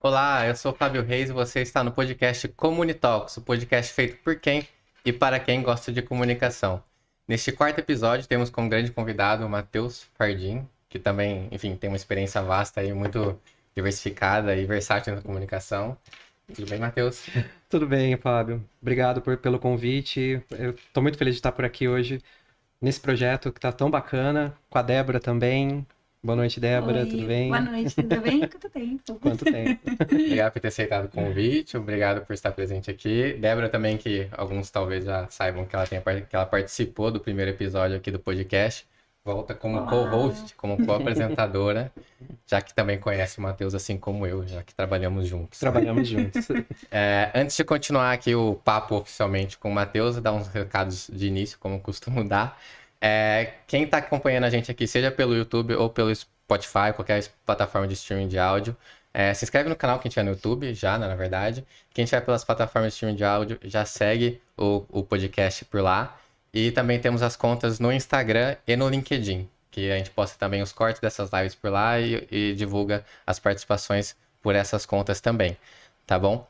Olá, eu sou o Fábio Reis e você está no podcast Comunitalks, o podcast feito por quem e para quem gosta de comunicação. Neste quarto episódio, temos como grande convidado o Matheus Fardim, que também, enfim, tem uma experiência vasta e muito diversificada e versátil na comunicação. Tudo bem, Matheus? Tudo bem, Fábio. Obrigado pelo convite. Eu estou muito feliz de estar por aqui hoje, nesse projeto que está tão bacana, com a Débora também. Boa noite, Débora, tudo Oi, bem? boa noite, tudo bem? Quanto tempo? Quanto tempo? Obrigado por ter aceitado o convite, obrigado por estar presente aqui. Débora também, que alguns talvez já saibam que ela participou do primeiro episódio aqui do podcast. Volta como co-host, como co-apresentadora, já que também conhece o Matheus assim como eu, já que trabalhamos juntos. Trabalhamos juntos. Antes de continuar aqui o papo oficialmente com o Matheus, dar uns recados de início, como eu costumo dar. Quem está acompanhando a gente aqui, seja pelo YouTube ou pelo Spotify, qualquer plataforma de streaming de áudio, se inscreve no canal, quem estiver no YouTube, já, na verdade. Quem estiver pelas plataformas de streaming de áudio, já segue o podcast por lá. E também temos as contas no Instagram e no LinkedIn, que a gente posta também os cortes dessas lives por lá e divulga as participações por essas contas também, tá bom?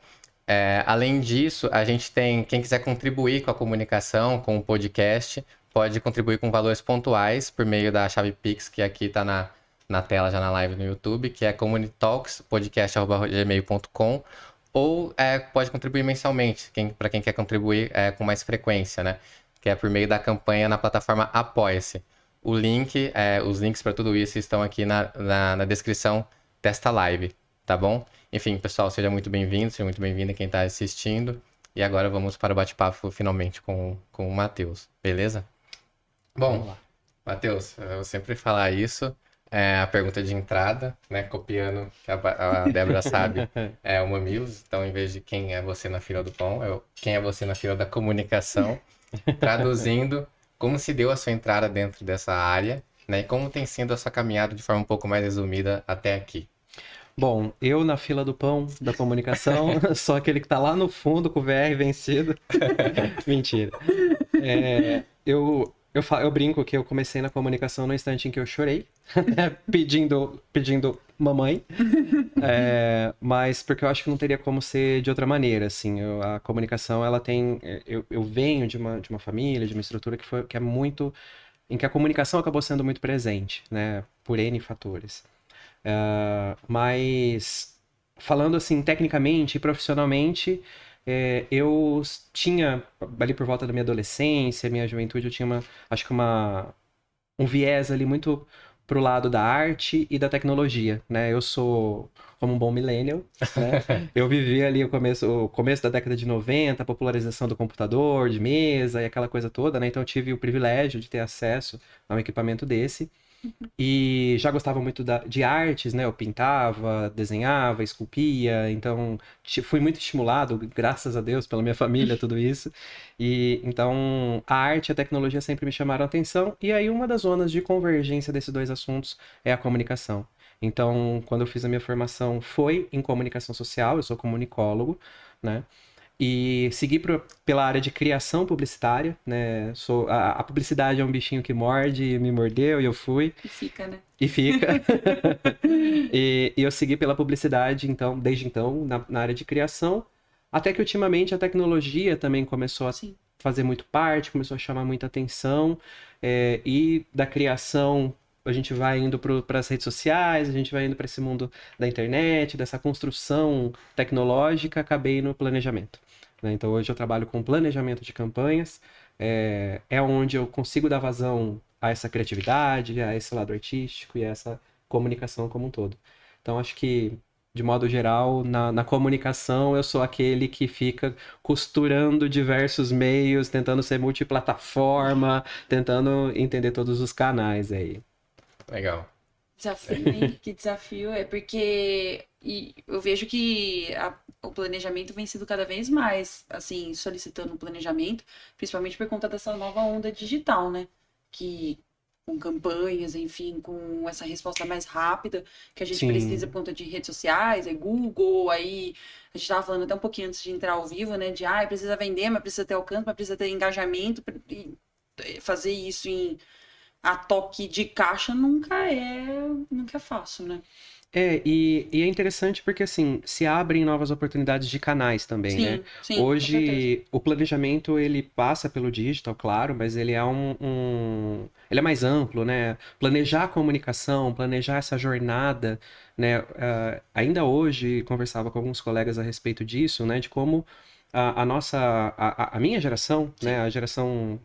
Além disso, a gente tem, quem quiser contribuir com a comunicação, com o podcast, pode contribuir com valores pontuais por meio da chave Pix, que aqui está na tela já na live no YouTube, que é comunitalkspodcast@gmail.com, ou pode contribuir mensalmente, para quem quer contribuir com mais frequência, né? Que é por meio da campanha na plataforma Apoia-se. Os links para tudo isso estão aqui na descrição desta live, tá bom? Enfim, pessoal, seja muito bem-vindo, seja muito bem-vinda quem está assistindo. E agora vamos para o bate-papo finalmente com o Matheus, beleza? Bom, Matheus, eu vou sempre falar isso. A pergunta de entrada, né? Copiando que a Débora sabe, é o Mamilos. Então, em vez de quem é você na fila do pão, quem é você na fila da comunicação. Traduzindo, como se deu a sua entrada dentro dessa área, né? E como tem sido a sua caminhada de forma um pouco mais resumida até aqui. Bom, eu na fila do pão da comunicação, só aquele que tá lá no fundo com o VR vencido. Mentira. Eu brinco que eu comecei na comunicação no instante em que eu chorei, pedindo mamãe, mas porque eu acho que não teria como ser de outra maneira, assim. A comunicação, ela tem... Eu venho de uma família, de uma estrutura que é muito... em que a comunicação acabou sendo muito presente, né? Por N fatores. Mas, falando assim, tecnicamente e profissionalmente... eu tinha, ali por volta da minha adolescência, minha juventude, eu tinha acho que um viés ali muito pro lado da arte e da tecnologia, né? Eu sou como um bom millennial, né? Eu vivi ali o começo da década de 90, a popularização do computador, de mesa e aquela coisa toda, né? Então eu tive o privilégio de ter acesso a um equipamento desse. E já gostava muito de artes, né? Eu pintava, desenhava, esculpia, então fui muito estimulado, graças a Deus, pela minha família, tudo isso. E então a arte e a tecnologia sempre me chamaram a atenção, e aí uma das zonas de convergência desses dois assuntos é a comunicação. Então, quando eu fiz a minha formação foi em comunicação social, eu sou comunicólogo, né? E segui pela área de criação publicitária, né? A publicidade é um bichinho que morde, me mordeu e eu fui. E fica, né? E fica. E eu segui pela publicidade, então, desde então, na área de criação. Até que ultimamente a tecnologia também começou a fazer muito parte, começou a chamar muita atenção. E da criação a gente vai indo para as redes sociais, a gente vai indo para esse mundo da internet, dessa construção tecnológica, acabei no planejamento. Né? Então hoje eu trabalho com planejamento de campanhas, é onde eu consigo dar vazão a essa criatividade, a esse lado artístico e a essa comunicação como um todo. Então acho que, de modo geral, na comunicação eu sou aquele que fica costurando diversos meios, tentando ser multiplataforma, tentando entender todos os canais aí. Legal. Desafio, hein? Que desafio. É porque eu vejo que o planejamento vem sendo cada vez mais, assim, solicitando planejamento, principalmente por conta dessa nova onda digital, né? Que com campanhas, enfim, com essa resposta mais rápida que a gente precisa por conta de redes sociais, Google, aí a gente estava falando até um pouquinho antes de entrar ao vivo, né? De, precisa vender, mas precisa ter alcance, mas precisa ter engajamento, e fazer isso a toque de caixa nunca é fácil, né? E é interessante porque, assim, se abrem novas oportunidades de canais também, Sim, né? sim, com certeza. Hoje, o planejamento, ele passa pelo digital, claro, mas ele é ele é mais amplo, né? Planejar a comunicação, planejar essa jornada, né? Ainda hoje, conversava com alguns colegas a respeito disso, né? De como a minha geração, né? A geração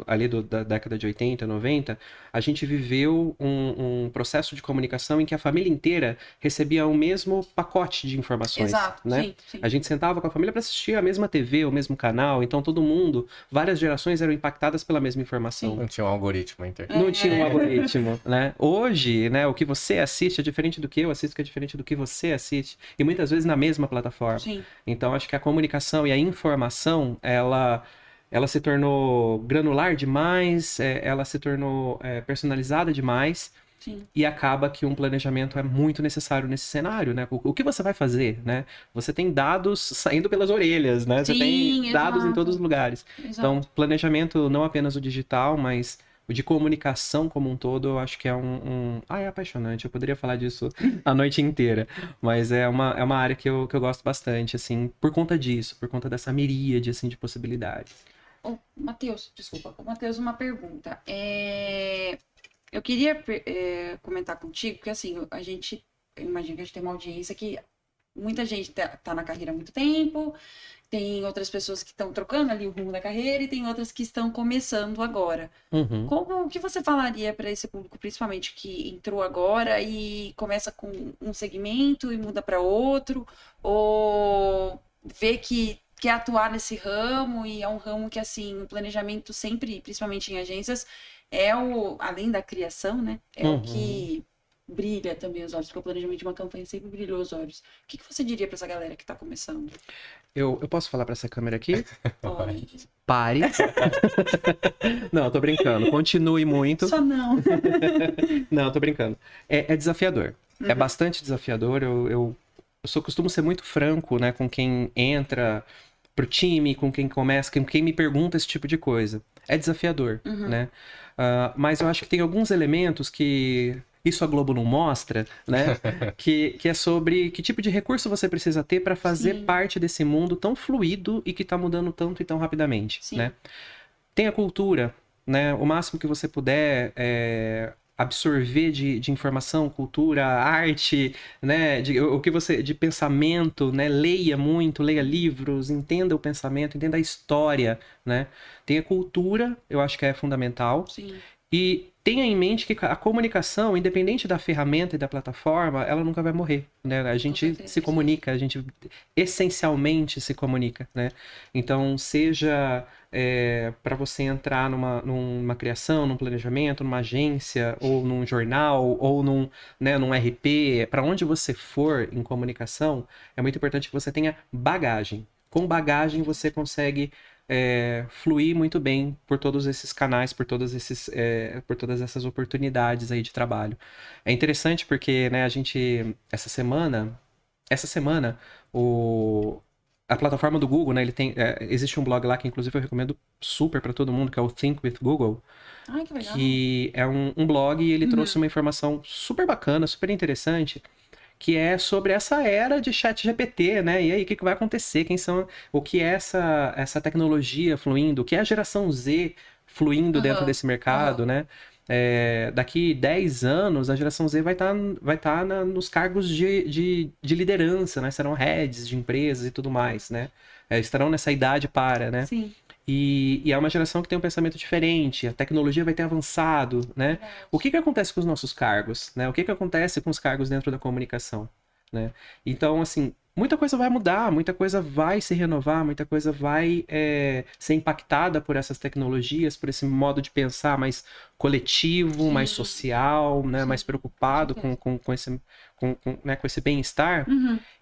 ali da década de 80, 90, a gente viveu um processo de comunicação em que a família inteira recebia o mesmo pacote de informações, Exato, né? sim, sim. A gente sentava com a família para assistir a mesma TV, o mesmo canal, então todo mundo, várias gerações eram impactadas pela mesma informação. Não tinha um algoritmo na internet. Não tinha um algoritmo, né? Hoje, né, o que você assiste é diferente do que eu assisto, que é diferente do que você assiste, e muitas vezes na mesma plataforma. Sim. Então, acho que a comunicação e a informação, ela se tornou granular demais, ela se tornou personalizada demais. Sim. E acaba que um planejamento é muito necessário nesse cenário, né? O que você vai fazer, né? Você tem dados saindo pelas orelhas, né? Você tem dados em todos os lugares. Exato. Então, planejamento não apenas o digital, mas o de comunicação como um todo, eu acho que é é apaixonante. Eu poderia falar disso a noite inteira. Mas é uma área que eu gosto bastante, assim, por conta disso, por conta dessa miríade, assim, de possibilidades. Matheus, desculpa. Matheus, uma pergunta. Eu queria comentar contigo que, assim, eu imagino que a gente tem uma audiência que muita gente tá na carreira há muito tempo, tem outras pessoas que estão trocando ali o rumo da carreira e tem outras que estão começando agora. Uhum. O que você falaria para esse público, principalmente que entrou agora e começa com um segmento e muda para outro, ou vê que quer atuar nesse ramo e é um ramo que, assim, o planejamento sempre, principalmente em agências, além da criação, né? O que brilha também os olhos, porque o planejamento de uma campanha sempre brilhou os olhos. O que você diria para essa galera que tá começando? Eu posso falar para essa câmera aqui? Pode. Pare. Não, tô brincando. Continue muito. Só não. Não, tô brincando. É desafiador. É bastante desafiador. Eu costumo ser muito franco, né, com quem entra pro time, com quem começa, com quem me pergunta esse tipo de coisa. É desafiador, né? Mas eu acho que tem alguns elementos que isso a Globo não mostra, né? que é sobre que tipo de recurso você precisa ter para fazer parte desse mundo tão fluido e que tá mudando tanto e tão rapidamente, né? Tem a cultura, né? O máximo que você puder absorver de informação, cultura, arte, né, de pensamento, né, leia muito, leia livros, entenda o pensamento, entenda a história, né, tem a cultura, eu acho que é fundamental. Sim. E tenha em mente que a comunicação, independente da ferramenta e da plataforma, ela nunca vai morrer, né? A gente se comunica, a gente essencialmente se comunica, né? Então, seja para você entrar numa criação, num planejamento, numa agência, ou num jornal, ou num RP, para onde você for em comunicação, é muito importante que você tenha bagagem. Com bagagem, você consegue fluir muito bem por todos esses canais, por todas essas oportunidades aí de trabalho. É interessante porque, né, essa semana, a plataforma do Google, né, existe um blog lá que inclusive eu recomendo super para todo mundo, que é o Think with Google. Ai, que legal. Que é um blog e ele trouxe uma informação super bacana, super interessante, que é sobre essa era de ChatGPT, né? E aí, o que vai acontecer? O que é essa tecnologia fluindo? O que é a geração Z fluindo dentro desse mercado, né? Daqui 10 anos, a geração Z vai tá nos cargos de liderança, né? Serão heads de empresas e tudo mais, né? Estarão nessa idade né? Sim. E é uma geração que tem um pensamento diferente, a tecnologia vai ter avançado, né? O que acontece com os nossos cargos, né? O que acontece com os cargos dentro da comunicação, né? Então, assim, muita coisa vai mudar, muita coisa vai se renovar, muita coisa vai ser impactada por essas tecnologias, por esse modo de pensar mais coletivo, mais social, né? Mais preocupado com esse bem-estar.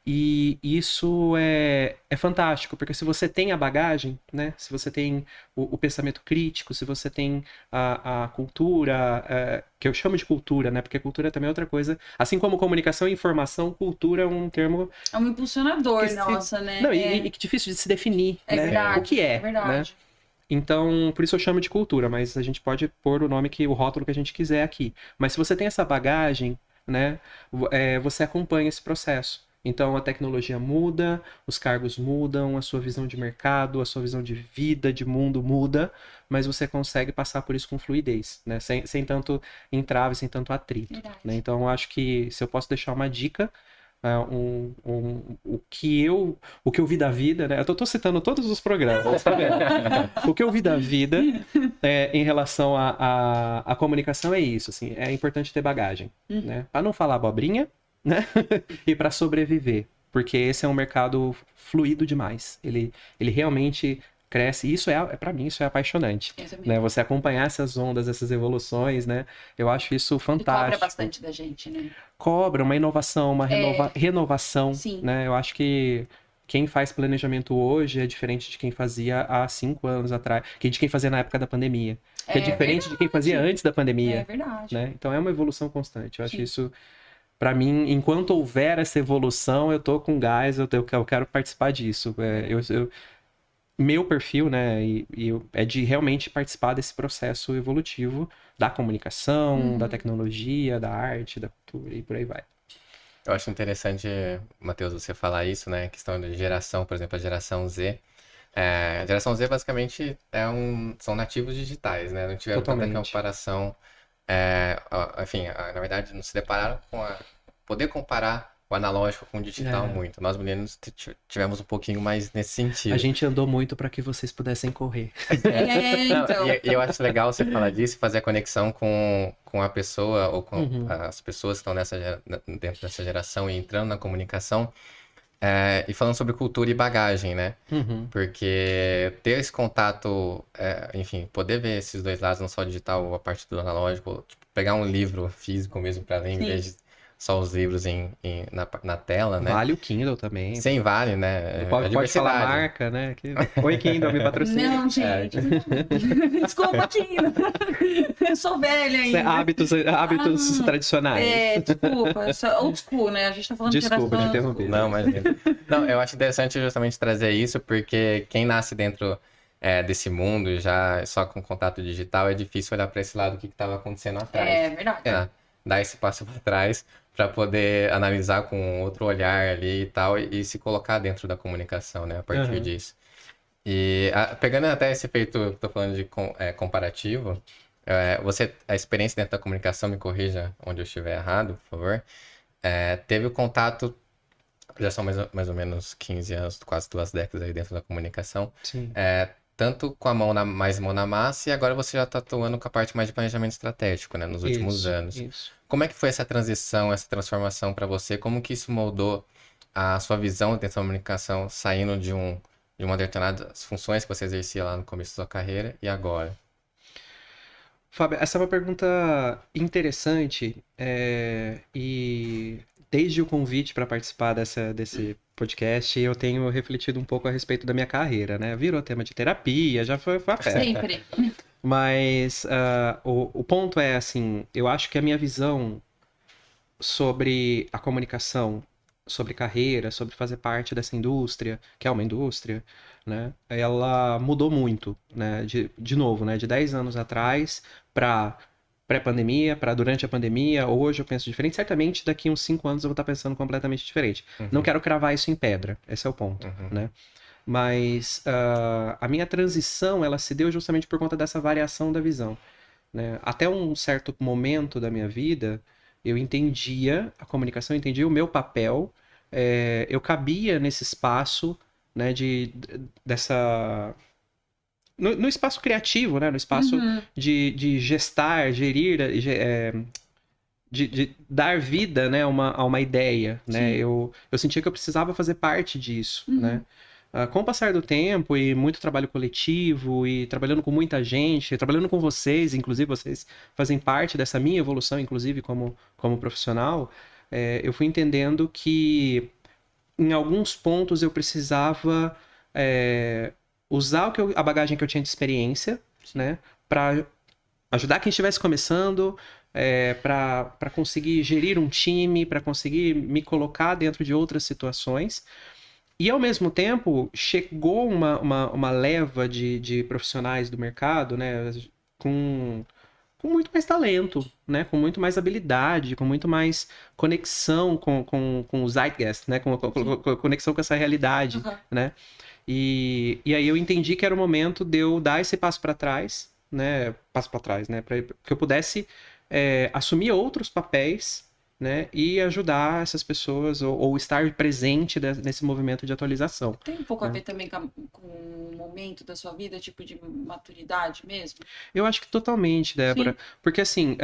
E isso é fantástico, porque se você tem a bagagem, né? Se você tem o pensamento crítico, se você tem a cultura, que eu chamo de cultura, né? Porque cultura também é outra coisa. Assim como comunicação e informação, cultura é um termo... É um impulsionador, né? Não, e que difícil de se definir, né? Verdade, o que é verdade. Né? Então, por isso eu chamo de cultura, mas a gente pode pôr o rótulo que a gente quiser aqui. Mas se você tem essa bagagem, né, você acompanha esse processo. Então a tecnologia muda, os cargos mudam, a sua visão de mercado, a sua visão de vida, de mundo muda, mas você consegue passar por isso com fluidez, né? Sem tanto entrave, sem tanto atrito. Né? Então eu acho que se eu posso deixar uma dica, o que eu vi da vida, né? Eu tô citando todos os programas, tá vendo? O que eu vi da vida em relação à comunicação é isso, assim, é importante ter bagagem, né? Para não falar abobrinha, né? E para sobreviver, porque esse é um mercado fluido demais. Ele realmente cresce. E isso para mim, isso é apaixonante, né? Você acompanhar essas ondas, essas evoluções, né? Eu acho isso fantástico. Ele cobra bastante da gente, né? Cobra uma inovação, uma renovação, Sim. né? Eu acho que quem faz planejamento hoje é diferente de quem fazia há 5 anos atrás, de quem fazia na época da pandemia, que é diferente verdade. De quem fazia antes da pandemia. É verdade. Né? Então é uma evolução constante. Eu acho isso, para mim, enquanto houver essa evolução, eu tô com gás, eu quero participar disso. Meu perfil, né, é de realmente participar desse processo evolutivo da comunicação, da tecnologia, da arte, da cultura e por aí vai. Eu acho interessante, Matheus, você falar isso, né? A questão de geração, por exemplo, a geração Z. A geração Z, basicamente, são nativos digitais, né? Não tiveram tanta comparação. Enfim, na verdade, não se depararam com poder comparar o analógico com o digital muito. Nós, meninos, tivemos um pouquinho mais nesse sentido. A gente andou muito para que vocês pudessem correr. Então. E eu acho legal você falar disso, fazer a conexão com a pessoa ou com as pessoas que estão dentro dessa geração e entrando na comunicação. E falando sobre cultura e bagagem, né? Porque ter esse contato, enfim, poder ver esses dois lados, não só digital ou a parte do analógico, tipo, pegar um livro físico mesmo para ler, em vez de só os livros na tela, né? Vale o Kindle também. Sim, vale, né? Pode falar marca, né? Oi, Kindle, me patrocina. Não, gente. Desculpa, Kindle. Eu sou velha ainda. Hábitos tradicionais. Desculpa. Old school, né? A gente tá falando de geração. Desculpa, te interrompi. Não, eu acho interessante justamente trazer isso, porque quem nasce dentro desse mundo, já só com contato digital, é difícil olhar para esse lado, o que estava acontecendo atrás. É verdade. Dar esse passo para trás para poder analisar com outro olhar ali e tal, e se colocar dentro da comunicação, né, a partir disso. E pegando até esse efeito que tô falando de comparativo, a experiência dentro da comunicação, me corrija onde eu estiver errado, por favor, teve o contato, já são mais ou menos 15 anos, quase 2 décadas aí dentro da comunicação. Sim. Tanto com a mão na massa, e agora você já está atuando com a parte mais de planejamento estratégico, né, nos últimos anos. Isso. Como é que foi essa transição, essa transformação para você? Como que isso moldou a sua visão dentro da comunicação, saindo de uma determinada funções que você exercia lá no começo da sua carreira e agora? Fábio, essa é uma pergunta interessante e desde o convite para participar desse podcast, eu tenho refletido um pouco a respeito da minha carreira, né? Virou tema de terapia, já foi a festa. Sempre. Mas o ponto é assim, eu acho que a minha visão sobre a comunicação, sobre carreira, sobre fazer parte dessa indústria, que é uma indústria, né? Ela mudou muito, né? De novo, né? De 10 anos atrás para pré-pandemia, para durante a pandemia, hoje eu penso diferente. Certamente daqui uns 5 anos eu vou estar pensando completamente diferente. Não quero cravar isso em pedra, esse é o ponto, né? Mas a minha transição, ela se deu justamente por conta dessa variação da visão, né? Até um certo momento da minha vida, eu entendia a comunicação, eu entendia o meu papel, eu cabia nesse espaço, né, dessa... No espaço criativo, né? No espaço de gestar, gerir, de dar vida, né, a uma ideia, né? Eu sentia que eu precisava fazer parte disso, né? Com o passar do tempo e muito trabalho coletivo e trabalhando com muita gente, trabalhando com vocês, inclusive vocês fazem parte dessa minha evolução, inclusive como profissional, eu fui entendendo que em alguns pontos eu precisava usar a bagagem que eu tinha de experiência, né, para ajudar quem estivesse começando, para conseguir gerir um time, para conseguir me colocar dentro de outras situações. E, ao mesmo tempo, chegou uma leva de profissionais do mercado, né, com com muito mais talento, né? Com muito mais habilidade, com muito mais conexão com o zeitgeist, né? Com conexão com essa realidade, Uhum. né? E aí eu entendi que era o momento de eu dar esse passo para trás, né? Passo para trás, né? Para que eu pudesse assumir outros papéis, né? E ajudar essas pessoas ou estar presente nesse movimento de atualização. Tem um pouco a né? ver também com o momento da sua vida, tipo de maturidade mesmo? Eu acho que totalmente, Débora. Sim. Porque assim,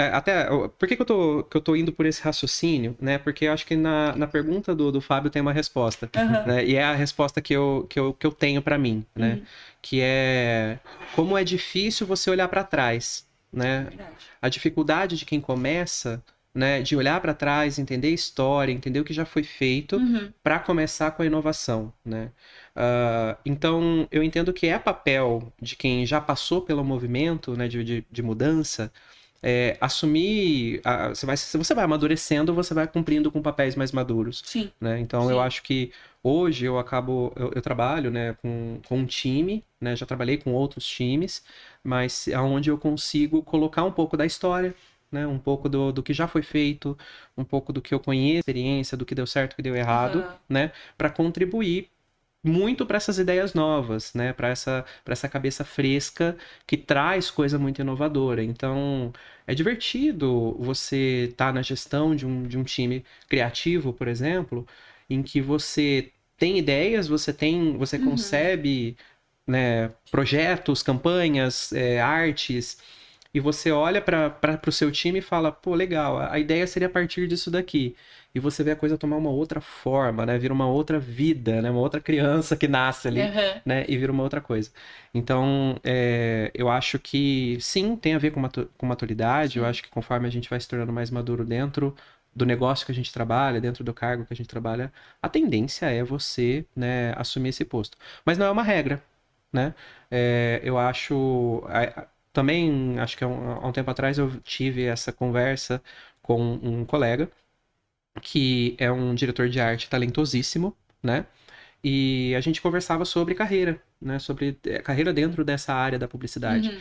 por que que eu tô indo por esse raciocínio, né? Porque eu acho que na pergunta do Fábio tem uma resposta, Aham. né? E é a resposta que eu tenho para mim, né? Uhum. Que é como é difícil você olhar para trás, né? Verdade. A dificuldade de quem começa, né? De olhar para trás, entender a história, entender o que já foi feito Uhum. para começar com a inovação, né? Então, eu entendo que é papel de quem já passou pelo movimento, né, de mudança, assumir. Se você vai amadurecendo, você vai cumprindo com papéis mais maduros. Sim. Né? Então, Sim. eu acho que hoje eu trabalho, né, com um time, né, já trabalhei com outros times, mas aonde eu consigo colocar um pouco da história. Né, um pouco do que já foi feito, um pouco do que eu conheço, experiência, do que deu certo, do que deu errado, Aham. né, para contribuir muito para essas ideias novas, né? Para essa cabeça fresca que traz coisa muito inovadora. Então, é divertido você estar na gestão de um time criativo, por exemplo, em que você tem ideias, você Uhum. concebe, né, projetos, campanhas, artes, e você olha para o seu time e fala, pô, legal, a ideia seria a partir disso daqui. E você vê a coisa tomar uma outra forma, né? Vira uma outra vida, né? Uma outra criança que nasce ali, Aham. né? E vira uma outra coisa. Então, eu acho que sim, tem a ver com maturidade. Eu Sim. acho que conforme a gente vai se tornando mais maduro dentro do negócio que a gente trabalha, dentro do cargo que a gente trabalha, a tendência é você, né, assumir esse posto. Mas não é uma regra, né? Eu acho... Também, acho que há um tempo atrás eu tive essa conversa com um colega que é um diretor de arte talentosíssimo, né? E a gente conversava sobre carreira, né? Sobre carreira dentro dessa área da publicidade. Uhum.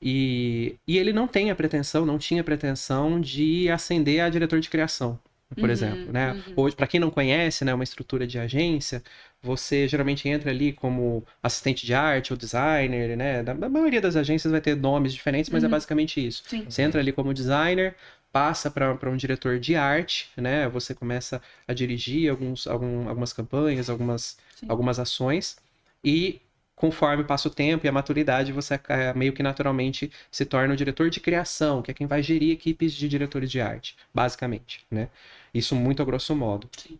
E ele não tinha pretensão de ascender a diretor de criação, por exemplo, né? Uhum. Hoje, para quem não conhece, né, uma estrutura de agência, você geralmente entra ali como assistente de arte ou designer, né? Da maioria das agências vai ter nomes diferentes, mas é Uhum. basicamente isso. Sim. Você entra ali como designer, passa para um diretor de arte, né? Você começa a dirigir algumas campanhas, Sim. algumas ações e conforme passa o tempo e a maturidade, você meio que naturalmente se torna o diretor de criação, que é quem vai gerir equipes de diretores de arte, basicamente, né? Isso muito a grosso modo. Sim.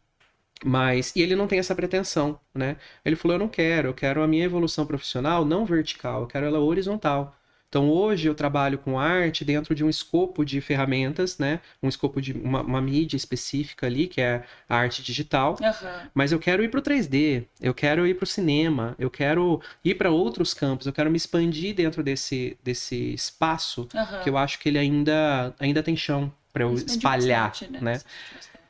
E ele não tem essa pretensão, né? Ele falou, eu quero a minha evolução profissional não vertical, eu quero ela horizontal. Então, hoje eu trabalho com arte dentro de um escopo de ferramentas, né? Um escopo de uma mídia específica ali, que é a arte digital. Aham. Mas eu quero ir para o 3D, eu quero ir para o cinema, eu quero ir para outros campos, eu quero me expandir dentro desse espaço Aham. que eu acho que ele ainda tem chão para eu Expandiu espalhar, bastante, né? Expandiu bastante.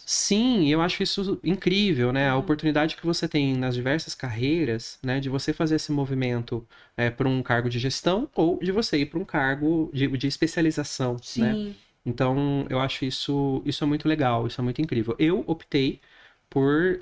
Sim, eu acho isso incrível, né? A Uhum. oportunidade que você tem nas diversas carreiras, né? De você fazer esse movimento para um cargo de gestão ou de você ir para um cargo de especialização, né? Sim. Então, eu acho isso é muito legal, isso é muito incrível. Eu optei por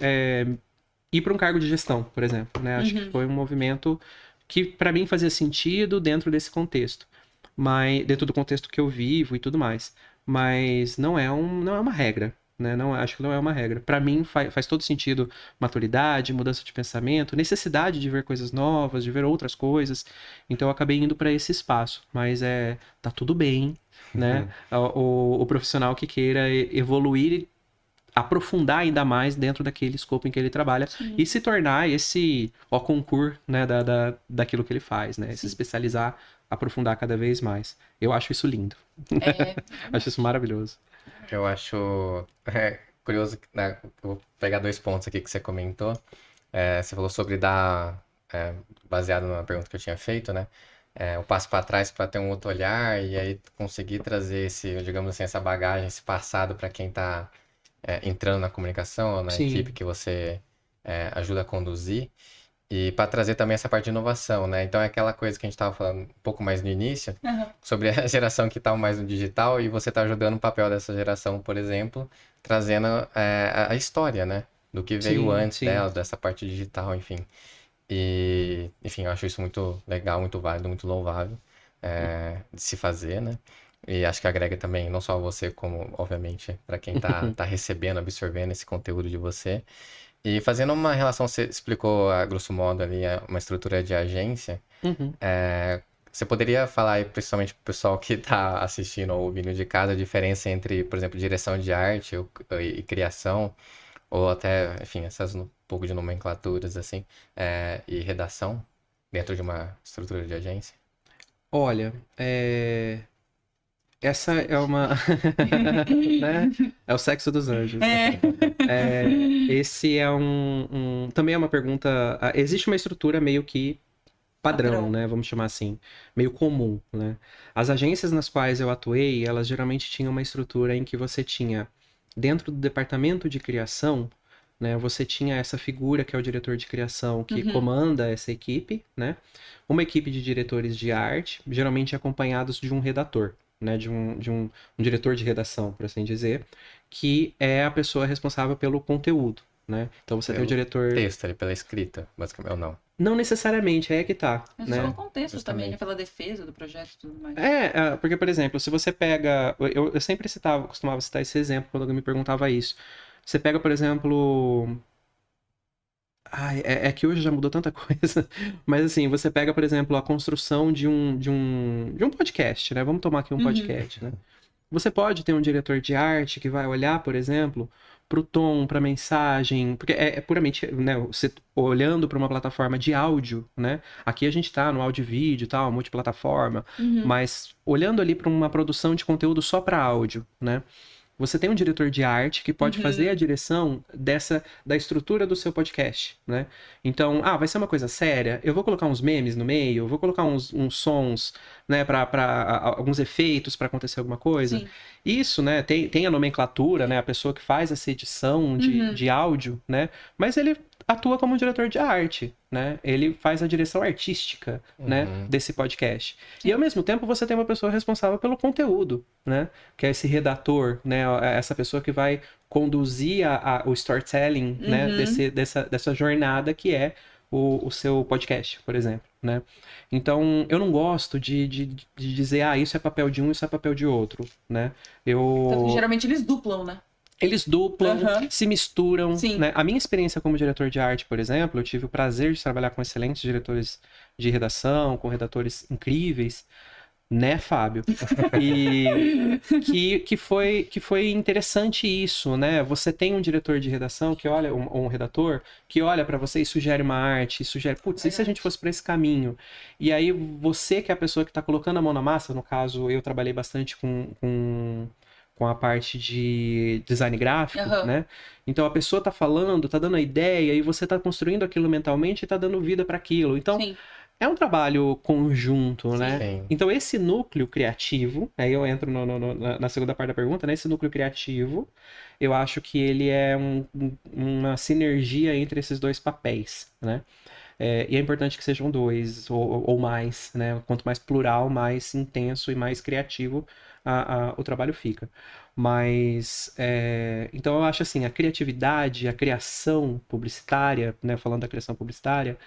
ir para um cargo de gestão, por exemplo, né? Acho que Uhum. foi um movimento que para mim fazia sentido dentro desse contexto, mas dentro do contexto que eu vivo e tudo mais. Mas não é uma regra, né? Não, acho que não é uma regra. Para mim faz todo sentido maturidade, mudança de pensamento, necessidade de ver coisas novas, de ver outras coisas. Então eu acabei indo para esse espaço, mas tá tudo bem, né? O profissional que queira evoluir, aprofundar ainda mais dentro daquele escopo em que ele trabalha. Sim. E se tornar esse concurso, né, daquilo que ele faz, né? Se Sim. especializar, aprofundar cada vez mais. Eu acho isso lindo. É. Acho isso maravilhoso. Eu acho curioso, né? Eu vou pegar 2 pontos aqui que você comentou. Você falou sobre dar, baseado na pergunta que eu tinha feito, né? O passo para trás para ter um outro olhar e aí conseguir trazer digamos assim, essa bagagem, esse passado para quem está entrando na comunicação, na Sim. equipe que você ajuda a conduzir. E para trazer também essa parte de inovação, né? Então é aquela coisa que a gente estava falando um pouco mais no início, sobre a geração que está mais no digital, e você está ajudando o papel dessa geração, por exemplo, trazendo a história, né? Do que veio antes dela, dessa parte digital, enfim. E, enfim, eu acho isso muito legal, muito válido, muito louvável de se fazer, né? E acho que agrega também, não só você, como, obviamente, para quem tá recebendo, absorvendo esse conteúdo de você. E fazendo uma relação, você explicou, a grosso modo, ali, uma estrutura de agência. Você poderia falar aí, principalmente pro pessoal que tá assistindo ou ouvindo de casa, a diferença entre, por exemplo, direção de arte e criação, ou até, enfim, essas um pouco de nomenclaturas, assim, e redação, dentro de uma estrutura de agência? Olha, essa é uma... né? É o sexo dos anjos. Esse é também é uma pergunta... Existe uma estrutura meio que padrão, né? Vamos chamar assim. Meio comum, né? As agências nas quais eu atuei, elas geralmente tinham uma estrutura em que você tinha, dentro do departamento de criação, né? Você tinha essa figura que é o diretor de criação que comanda essa equipe, né? Uma equipe de diretores de arte, geralmente acompanhados de um redator, né? De um diretor de redação, por assim dizer, que é a pessoa responsável pelo conteúdo, né? Então você tem o diretor... texto ali, pela escrita, basicamente, ou não? Não necessariamente, é que tá. Mas né? pelo contexto também, né? Pela defesa do projeto e tudo mais. Porque, por exemplo, se você pega... Eu sempre costumava citar esse exemplo quando alguém me perguntava isso. Você pega, por exemplo... é que hoje já mudou tanta coisa. Mas assim, você pega, por exemplo, a construção de um podcast, né? Vamos tomar aqui um podcast, né? Você pode ter um diretor de arte que vai olhar, por exemplo, para o tom, para a mensagem, porque é puramente, né, você olhando para uma plataforma de áudio, né? Aqui a gente está no áudio e vídeo, tal, multiplataforma, mas olhando ali para uma produção de conteúdo só para áudio, né? Você tem um diretor de arte que pode fazer a direção da estrutura do seu podcast, né? Então, vai ser uma coisa séria, eu vou colocar uns memes no meio, eu vou colocar uns sons, né, para alguns efeitos para acontecer alguma coisa. Sim. Isso, né, tem a nomenclatura, né, a pessoa que faz essa edição de áudio, né? Mas ele atua como um diretor de arte, né? Ele faz a direção artística, né, desse podcast. E ao mesmo tempo você tem uma pessoa responsável pelo conteúdo, né? Que é esse redator, né? Essa pessoa que vai conduzir o storytelling, né? Dessa jornada que é o seu podcast, por exemplo, né? Então, eu não gosto de dizer, isso é papel de um, isso é papel de outro, né? Tanto que geralmente eles duplam, né? Eles duplam, se misturam, Sim. né? A minha experiência como diretor de arte, por exemplo, eu tive o prazer de trabalhar com excelentes diretores de redação, com redatores incríveis, né, Fábio? E que foi interessante isso, né? Você tem um diretor de redação que olha, um redator, que olha para você e sugere uma arte, sugere, putz, e se a gente fosse para esse caminho? E aí você que é a pessoa que está colocando a mão na massa, no caso, eu trabalhei bastante com a parte de design gráfico, né? Então a pessoa tá falando, tá dando a ideia e você tá construindo aquilo mentalmente e tá dando vida para aquilo. Então é um trabalho conjunto, né? Sim. Então esse núcleo criativo, aí eu entro na segunda parte da pergunta, né? Esse núcleo criativo, eu acho que ele é uma sinergia entre esses dois papéis, né? E é importante que sejam dois ou mais, né? Quanto mais plural, mais intenso e mais criativo o trabalho fica. Mas, então eu acho assim, a criatividade, a criação publicitária, né? Falando da criação publicitária,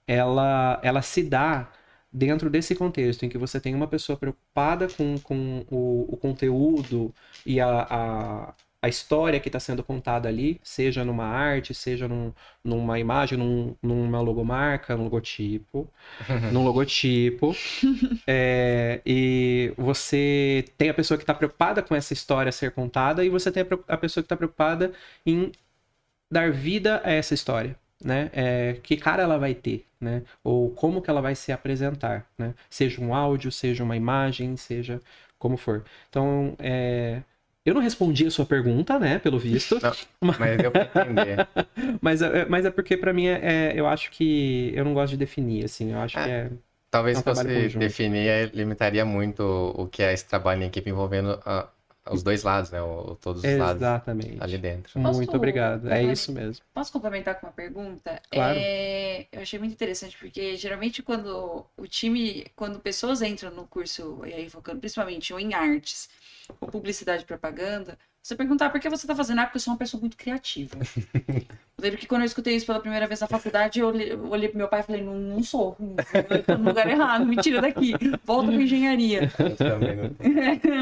ela se dá dentro desse contexto em que você tem uma pessoa preocupada com o conteúdo e a história que está sendo contada ali, seja numa arte, seja numa imagem, numa logomarca, num logotipo, e você tem a pessoa que está preocupada com essa história ser contada e você tem a pessoa que está preocupada em dar vida a essa história, né? Que cara ela vai ter, né? Ou como que ela vai se apresentar, né? Seja um áudio, seja uma imagem, seja como for. Então, eu não respondi a sua pergunta, né? Pelo visto. Não, mas deu pra entender. mas é porque pra mim eu acho que eu não gosto de definir, assim. Eu acho que Talvez um se trabalho fosse conjunto. definir, limitaria muito o que é esse trabalho em equipe envolvendo os dois lados, né? Todos os lados Exatamente. ali dentro. Muito obrigado. É isso mesmo. Posso complementar com uma pergunta? Claro. Eu achei muito interessante, porque geralmente quando pessoas entram no curso, e aí focando principalmente ou em artes, ou publicidade e propaganda, você perguntar por que você está fazendo, porque eu sou uma pessoa muito criativa. Eu lembro que quando eu escutei isso pela primeira vez na faculdade, eu olhei pro meu pai e falei, não sou, eu tô no lugar errado, me tira daqui, volta pra engenharia. Eu também não...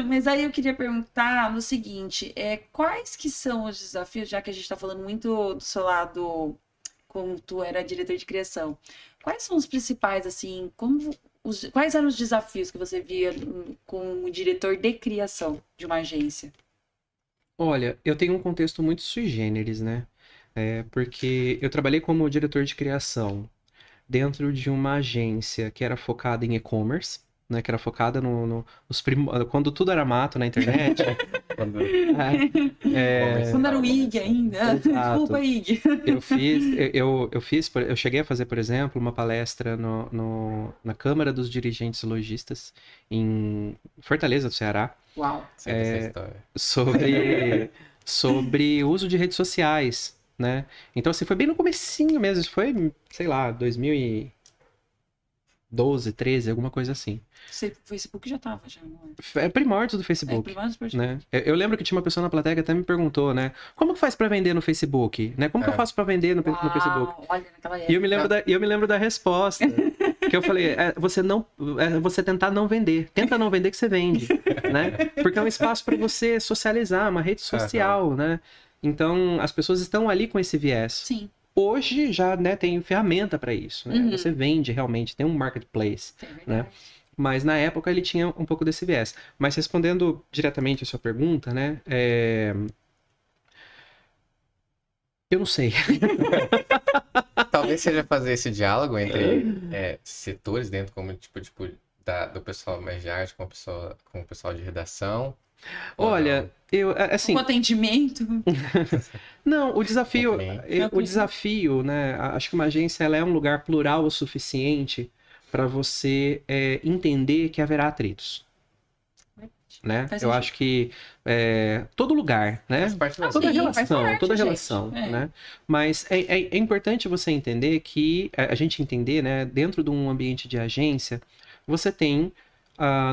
Mas aí eu queria perguntar no seguinte, quais que são os desafios, já que a gente está falando muito do seu lado, como tu era diretor de criação, quais são os principais, assim, quais eram os desafios que você via com o diretor de criação de uma agência? Olha, eu tenho um contexto muito sui generis, né? Porque eu trabalhei como diretor de criação dentro de uma agência que era focada em e-commerce, né? Que era focada quando tudo era mato na internet. Quando Quando era o IG ainda. Exato. Desculpa, IG. Eu cheguei a fazer, por exemplo, uma palestra na Câmara dos Dirigentes Logistas em Fortaleza do Ceará. Uau. Sei dessa história. sobre o uso de redes sociais, né? Então, assim, foi bem no comecinho mesmo. Isso foi, sei lá, 2012, 13, alguma coisa assim. O Facebook já tava, já. Primórdios do Facebook. Primórdios do Facebook. Né? Eu lembro que tinha uma pessoa na plateia que até me perguntou, né? Como que faz pra vender no Facebook? Né? Como que eu faço pra vender no Facebook? Olha, naquela época. E eu me lembro da resposta. Que eu falei, você tentar não vender. Tenta não vender que você vende, né? Porque é um espaço para você socializar, uma rede social, né? Então, as pessoas estão ali com esse viés. Sim. Hoje já, né, tem ferramenta para isso, né? Você vende realmente, tem um marketplace, né? Mas na época ele tinha um pouco desse viés. Mas respondendo diretamente a sua pergunta, né? Eu não sei. Talvez seja fazer esse diálogo entre setores dentro, como tipo do pessoal mais de arte com o pessoal de redação. Olha, assim... O atendimento. Não, o desafio, né? Acho que uma agência ela é um lugar plural o suficiente para você entender que haverá atritos. Né? Eu acho que todo lugar, né? Toda relação, né? Mas é importante você entender que a gente entender, né? Dentro de um ambiente de agência, você tem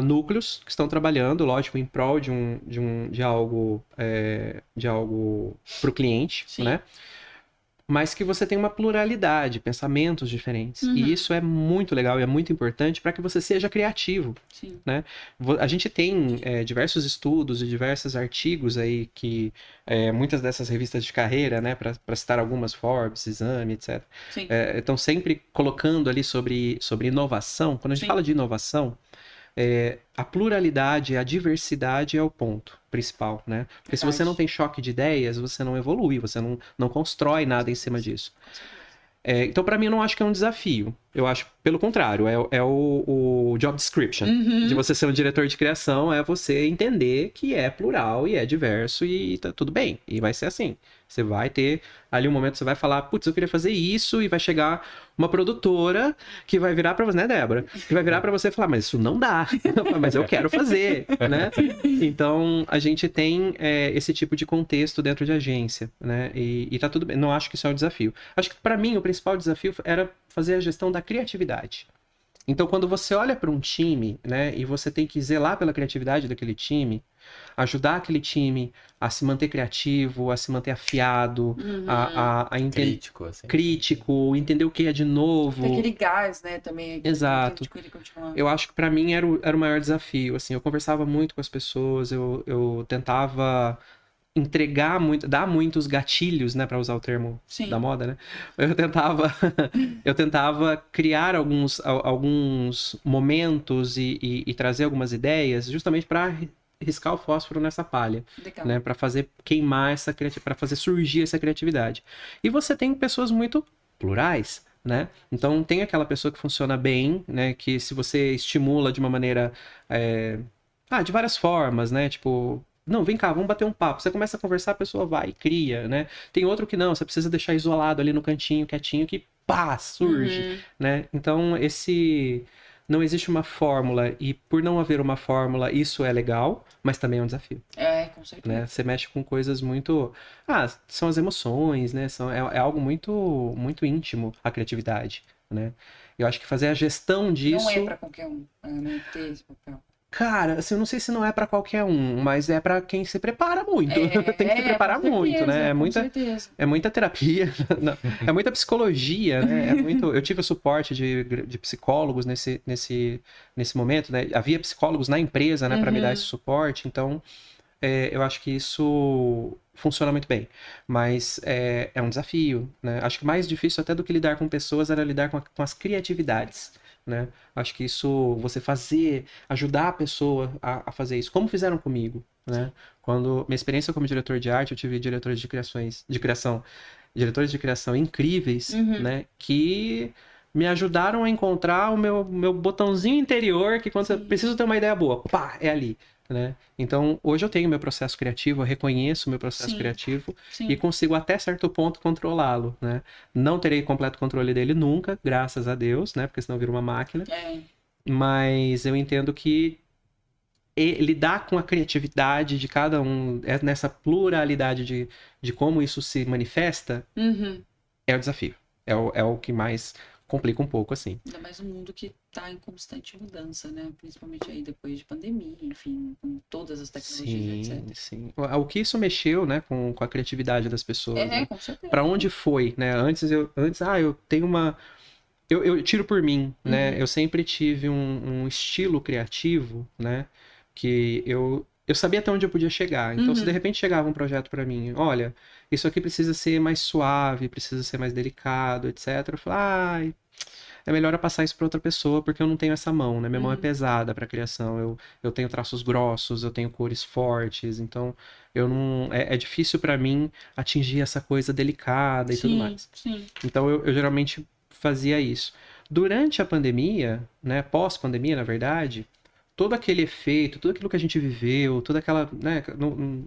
núcleos que estão trabalhando, lógico, em prol de algo para o cliente, né? Mas que você tem uma pluralidade, pensamentos diferentes. E isso é muito legal e é muito importante para que você seja criativo. Sim. Né? A gente tem diversos estudos e diversos artigos aí que muitas dessas revistas de carreira, né, para citar algumas, Forbes, Exame, etc., estão sempre colocando ali sobre inovação. Quando a gente fala de inovação, a pluralidade, a diversidade é o ponto principal, né? Porque se você não tem choque de ideias, você não evolui, você não constrói nada em cima disso. Então, para mim, eu não acho que é um desafio. Eu acho, pelo contrário, é o job description de você ser um diretor de criação, é você entender que é plural e é diverso e tá tudo bem. E vai ser assim. Você vai ter ali um momento que você vai falar, putz, eu queria fazer isso, e vai chegar uma produtora que vai virar pra você, né, Débora? Que vai virar pra você e falar, mas isso não dá. Mas eu quero fazer, né? Então, a gente tem esse tipo de contexto dentro de agência, né? E tá tudo bem. Não acho que isso é um desafio. Acho que, pra mim, o principal desafio era fazer a gestão da criatividade. Então, quando você olha para um time, né, e você tem que zelar pela criatividade daquele time, ajudar aquele time a se manter criativo, a se manter afiado, a entender... Crítico, entender o que é de novo. Tem aquele gás, né, também. Exato. Eu acho que para mim era o maior desafio, assim, eu conversava muito com as pessoas, eu tentava entregar muito, dar muitos gatilhos, né, para usar o termo da moda, né? Eu tentava criar alguns momentos e trazer algumas ideias justamente para riscar o fósforo nessa palha, né, para fazer queimar essa criatividade, para fazer surgir essa criatividade. E você tem pessoas muito plurais, né? Então tem aquela pessoa que funciona bem, né, que se você estimula de uma maneira de várias formas, né, tipo, não, vem cá, vamos bater um papo. Você começa a conversar, a pessoa vai, cria, né? Tem outro que não, você precisa deixar isolado ali no cantinho, quietinho, que pá, surge, né? Então, não existe uma fórmula, e por não haver uma fórmula, isso é legal, mas também é um desafio, Com certeza. né? Você mexe com coisas muito... são as emoções, né? É algo muito, muito íntimo, a criatividade, né? Eu acho que fazer a gestão disso... Não é pra qualquer um, né, ter esse papel. Cara, assim, eu não sei se não é pra qualquer um, mas é pra quem se prepara muito. Tem que se preparar com muito, certeza, né? com certeza. É muita terapia, não, é muita psicologia, né? Eu tive o suporte de psicólogos nesse momento, né? Havia psicólogos na empresa, né, pra me dar esse suporte, então eu acho que isso funciona muito bem. Mas é um desafio, né? Acho que mais difícil até do que lidar com pessoas era lidar com as criatividades, né? Acho que isso, você ajudar a pessoa a fazer isso, como fizeram comigo, né? Quando minha experiência como diretor de arte, eu tive diretores diretores de criação incríveis, né? Que me ajudaram a encontrar o meu botãozinho interior, que quando eu preciso ter uma ideia boa, pá, é ali, né? Então, hoje eu tenho meu processo criativo, eu reconheço o meu processo criativo e consigo até certo ponto controlá-lo, né? Não terei completo controle dele nunca, graças a Deus, né? Porque senão vira uma máquina. Mas eu entendo que lidar com a criatividade de cada um, nessa pluralidade de como isso se manifesta, é o desafio. É o que mais complica um pouco, assim. Ainda mais um mundo que está em constante mudança, né? Principalmente aí depois de pandemia, enfim, com todas as tecnologias, etc. Sim. O que isso mexeu, né, com a criatividade das pessoas, né? Com certeza. Pra onde foi, né? Antes eu tenho uma... Eu tiro por mim, né? Eu sempre tive um estilo criativo, né? Que eu sabia até onde eu podia chegar. Então, se de repente chegava um projeto pra mim, olha, isso aqui precisa ser mais suave, precisa ser mais delicado, etc. Eu falo, é melhor eu passar isso pra outra pessoa, porque eu não tenho essa mão, né? Minha mão é pesada pra criação. Eu tenho traços grossos, eu tenho cores fortes, então eu não... É difícil pra mim atingir essa coisa delicada e tudo mais. Então, eu geralmente fazia isso. Durante a pandemia, né? Pós-pandemia, na verdade... todo aquele efeito, tudo aquilo que a gente viveu, toda aquela, né,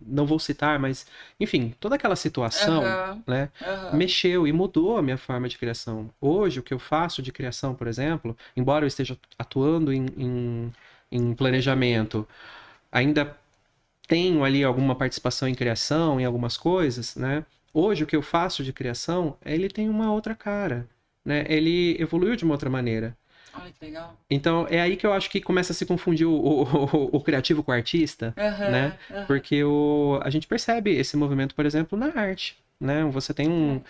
não vou citar, mas, enfim, toda aquela situação, né, mexeu e mudou a minha forma de criação. Hoje, o que eu faço de criação, por exemplo, embora eu esteja atuando em planejamento, ainda tenho ali alguma participação em criação, em algumas coisas, né, hoje o que eu faço de criação, ele tem uma outra cara, né, ele evoluiu de uma outra maneira. Olha que legal. Então, é aí que eu acho que começa a se confundir o criativo com o artista, né? Porque a gente percebe esse movimento, por exemplo, na arte, né? Você tem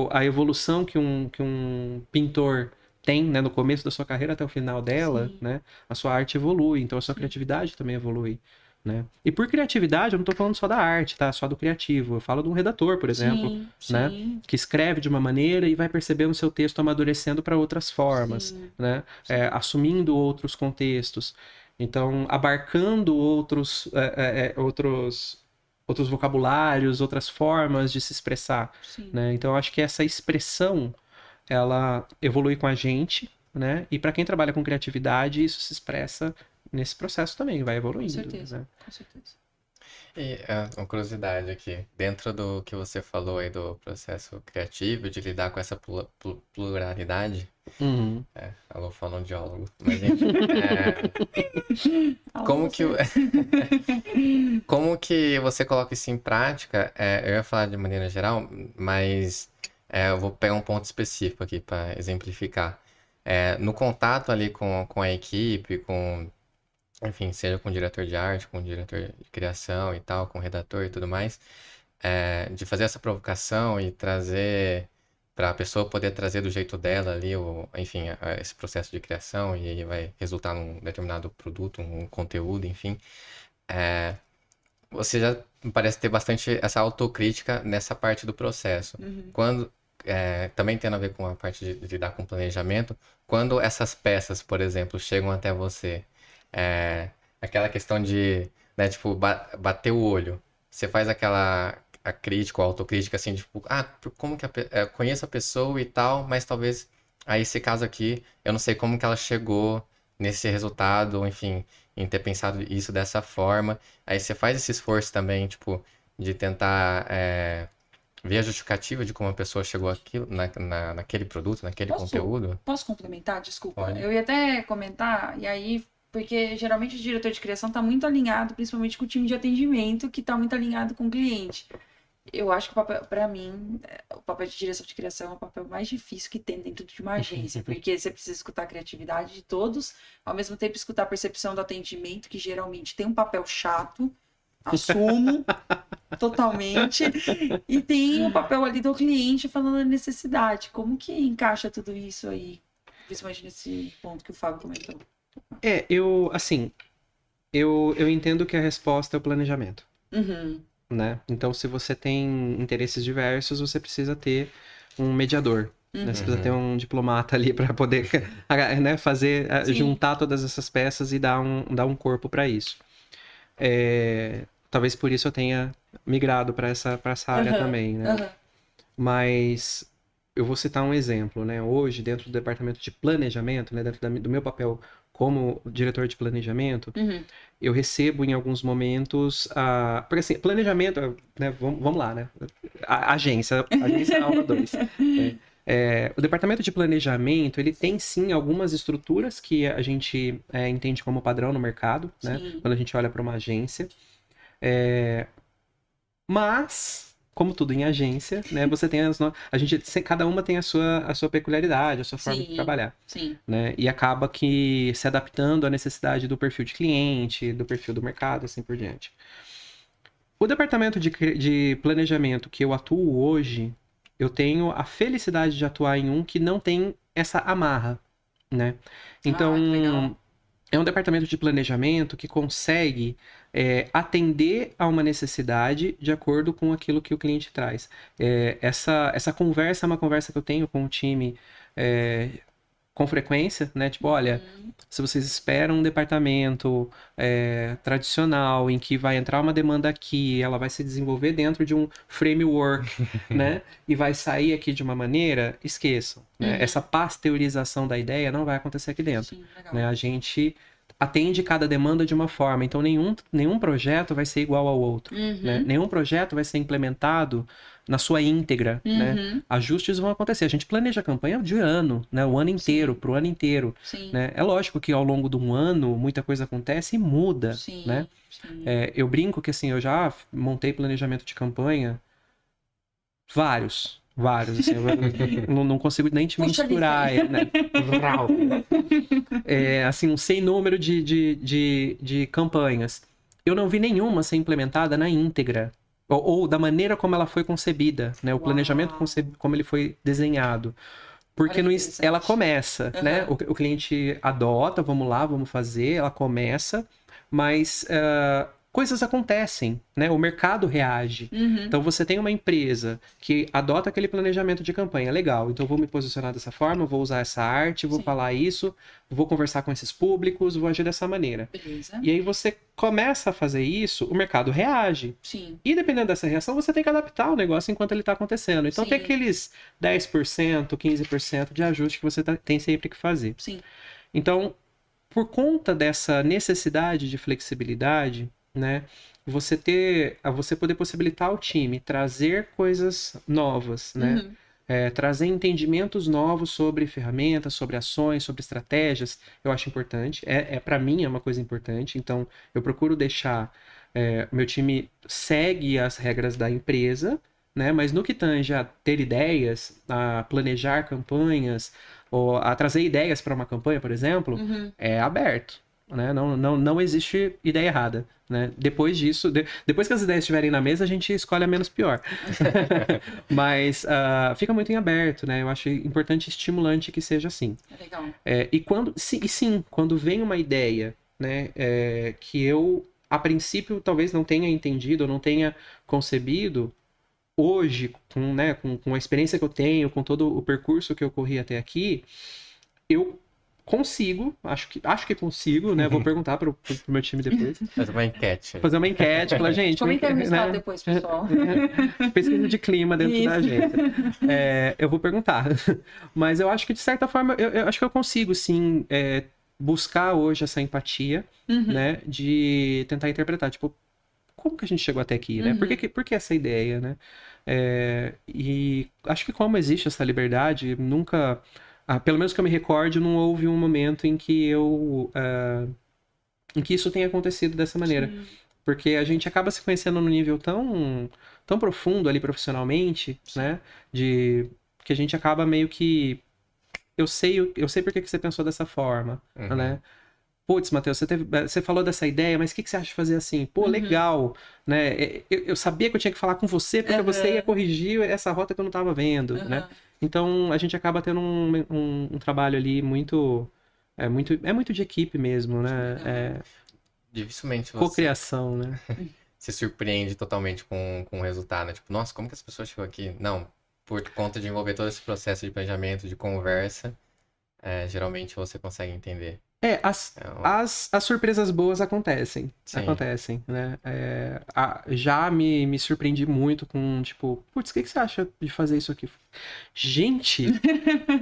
a evolução que um pintor tem, né? No começo da sua carreira até o final dela, né? A sua arte evolui, então a sua criatividade também evolui. Né? E por criatividade, eu não estou falando só da arte, tá? Só do criativo. Eu falo de um redator, por exemplo, né? Que escreve de uma maneira e vai percebendo o seu texto amadurecendo para outras formas, né? Assumindo outros contextos. Então, abarcando outros vocabulários, outras formas de se expressar. Né? Então, eu acho que essa expressão, ela evolui com a gente, né? E para quem trabalha com criatividade, isso se expressa nesse processo também, vai evoluindo. Com certeza, né? com certeza. E uma curiosidade aqui, dentro do que você falou aí do processo criativo, de lidar com essa pluralidade, alô, fonoaudiólogo, mas enfim, como que você coloca isso em prática? Eu ia falar de maneira geral, mas eu vou pegar um ponto específico aqui para exemplificar. No contato ali com a equipe, enfim, seja com o diretor de arte, com o diretor de criação e tal, com o redator e tudo mais, de fazer essa provocação e trazer para a pessoa poder trazer do jeito dela ali, enfim, esse processo de criação e aí vai resultar num determinado produto, um conteúdo, enfim. Você já parece ter bastante essa autocrítica nessa parte do processo. Quando também tem a ver com a parte de lidar com planejamento, quando essas peças, por exemplo, chegam até você, aquela questão de, né, tipo, bater o olho. Você faz a crítica, a autocrítica, assim, tipo, como que conheço a pessoa e tal, mas talvez, aí esse caso aqui, eu não sei como que ela chegou nesse resultado, enfim, em ter pensado isso dessa forma. Aí você faz esse esforço também, tipo, de tentar ver a justificativa de como a pessoa chegou aquilo, naquele produto, naquele conteúdo? Posso complementar? Desculpa. Pode. Eu ia até comentar, e aí, porque geralmente o diretor de criação está muito alinhado, principalmente com o time de atendimento, que está muito alinhado com o cliente. Eu acho que para mim, o papel de direção de criação é o papel mais difícil que tem dentro de uma agência, porque você precisa escutar a criatividade de todos, ao mesmo tempo escutar a percepção do atendimento, que geralmente tem um papel chato, assumo totalmente, e tem o papel ali do cliente falando da necessidade. Como que encaixa tudo isso aí, principalmente nesse ponto que o Fábio comentou? Eu entendo que a resposta é o planejamento. Uhum. Né? Então, se você tem interesses diversos, você precisa ter um mediador. Né? Você precisa ter um diplomata ali para poder né, fazer, juntar todas essas peças e dar um corpo para isso. Talvez por isso eu tenha migrado para essa área também. Né? Mas eu vou citar um exemplo. Né? Hoje, dentro do departamento de planejamento, né, dentro do meu papel como diretor de planejamento, eu recebo em alguns momentos... porque assim, planejamento... Né, vamos lá, né? Agência aula 2. O departamento de planejamento, ele tem sim algumas estruturas que a gente entende como padrão no mercado, né? Quando a gente olha para uma agência. Mas... como tudo em agência, né? Você tem cada uma tem a sua peculiaridade, a sua forma de trabalhar. Sim. Né? E acaba que se adaptando à necessidade do perfil de cliente, do perfil do mercado, assim por diante. O departamento de planejamento que eu atuo hoje, eu tenho a felicidade de atuar em um que não tem essa amarra, né? Então, é um departamento de planejamento que consegue atender a uma necessidade de acordo com aquilo que o cliente traz. Essa conversa é uma conversa que eu tenho com o time com frequência, né? Tipo, olha, se vocês esperam um departamento tradicional em que vai entrar uma demanda aqui, ela vai se desenvolver dentro de um framework, né? E vai sair aqui de uma maneira, esqueçam. Né? Essa pasteurização da ideia não vai acontecer aqui dentro. Sim, legal. Né? A gente atende cada demanda de uma forma, então nenhum projeto vai ser igual ao outro. Né? Nenhum projeto vai ser implementado na sua íntegra, né? Ajustes vão acontecer. A gente planeja a campanha de ano, né? O ano inteiro, pro ano inteiro. Né? É lógico que ao longo de um ano muita coisa acontece e muda, né? Eu brinco que assim, eu já montei planejamento de campanha vários, assim, eu não consigo nem te mensurar, né? Assim, um sem número de campanhas. Eu não vi nenhuma ser implementada na íntegra. Ou da maneira como ela foi concebida, né? O planejamento como ele foi desenhado. Porque ela começa, né? O cliente adota, vamos lá, vamos fazer, ela começa, mas coisas acontecem, né? O mercado reage. Então você tem uma empresa que adota aquele planejamento de campanha, legal, então eu vou me posicionar dessa forma, vou usar essa arte, vou falar isso, vou conversar com esses públicos, vou agir dessa maneira. Beleza. E aí você começa a fazer isso, o mercado reage. Sim. E dependendo dessa reação, você tem que adaptar o negócio enquanto ele está acontecendo. Então tem aqueles 10%, 15% de ajuste que você tem sempre que fazer. Sim. Então, por conta dessa necessidade de flexibilidade, né, você poder possibilitar ao time trazer coisas novas, né? Trazer entendimentos novos sobre ferramentas, sobre ações, sobre estratégias, eu acho importante. Para mim é uma coisa importante. Então, eu procuro deixar... meu time segue as regras da empresa, né? Mas no que tange a ter ideias, a planejar campanhas, ou a trazer ideias para uma campanha, por exemplo, é aberto. Né? Não existe ideia errada. Né? Depois disso, depois que as ideias estiverem na mesa, a gente escolhe a menos pior. Mas fica muito em aberto, né? Eu acho importante e estimulante que seja assim. Legal. E quando vem uma ideia, né, que eu, a princípio, talvez não tenha entendido ou não tenha concebido, hoje, com a experiência que eu tenho, com todo o percurso que eu corri até aqui, eu consigo, acho que consigo, né? Vou perguntar pro meu time depois. Fazer uma enquete. Falar, gente... Comenta no estado depois, pessoal. Pesquisa de clima dentro da agência. Eu vou perguntar. Mas eu acho que, de certa forma, eu acho que eu consigo, sim, buscar hoje essa empatia, né? De tentar interpretar, tipo, como que a gente chegou até aqui, né? Por que essa ideia, né? E acho que como existe essa liberdade, nunca, pelo menos que eu me recorde, não houve um momento em que em que isso tenha acontecido dessa maneira. Sim. Porque a gente acaba se conhecendo num nível tão profundo ali profissionalmente, né? Que a gente acaba meio que eu sei por que você pensou dessa forma, né? Putz, Matheus, você falou dessa ideia, mas o que você acha de fazer assim? Pô, legal, né? Eu sabia que eu tinha que falar com você porque você ia corrigir essa rota que eu não estava vendo, né? Então, a gente acaba tendo um trabalho ali muito de equipe mesmo, né? Dificilmente você Cocriação, né? se surpreende totalmente com o resultado, né? Tipo, nossa, como que as pessoas chegou aqui? Não, por conta de envolver todo esse processo de planejamento, de conversa, geralmente você consegue entender. As surpresas boas acontecem. Sim. Acontecem, né? Já me surpreendi muito com, tipo, putz, o que você acha de fazer isso aqui? Gente,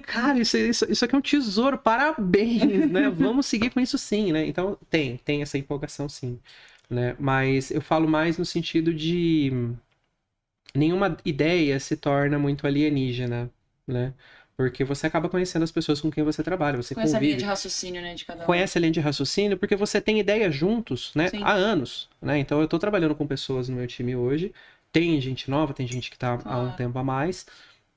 cara, isso aqui é um tesouro, parabéns, né? Vamos seguir com isso sim, né? Então, tem essa empolgação sim, né? Mas eu falo mais no sentido de nenhuma ideia se torna muito alienígena, né? Porque você acaba conhecendo as pessoas com quem você trabalha, você Conhece a linha convive. de raciocínio, né, de cada um. Conhece a linha de raciocínio porque você tem ideias juntos, né? Sim. Há anos, né? Então eu tô trabalhando com pessoas no meu time hoje. Tem gente nova, tem gente que tá há um tempo a mais,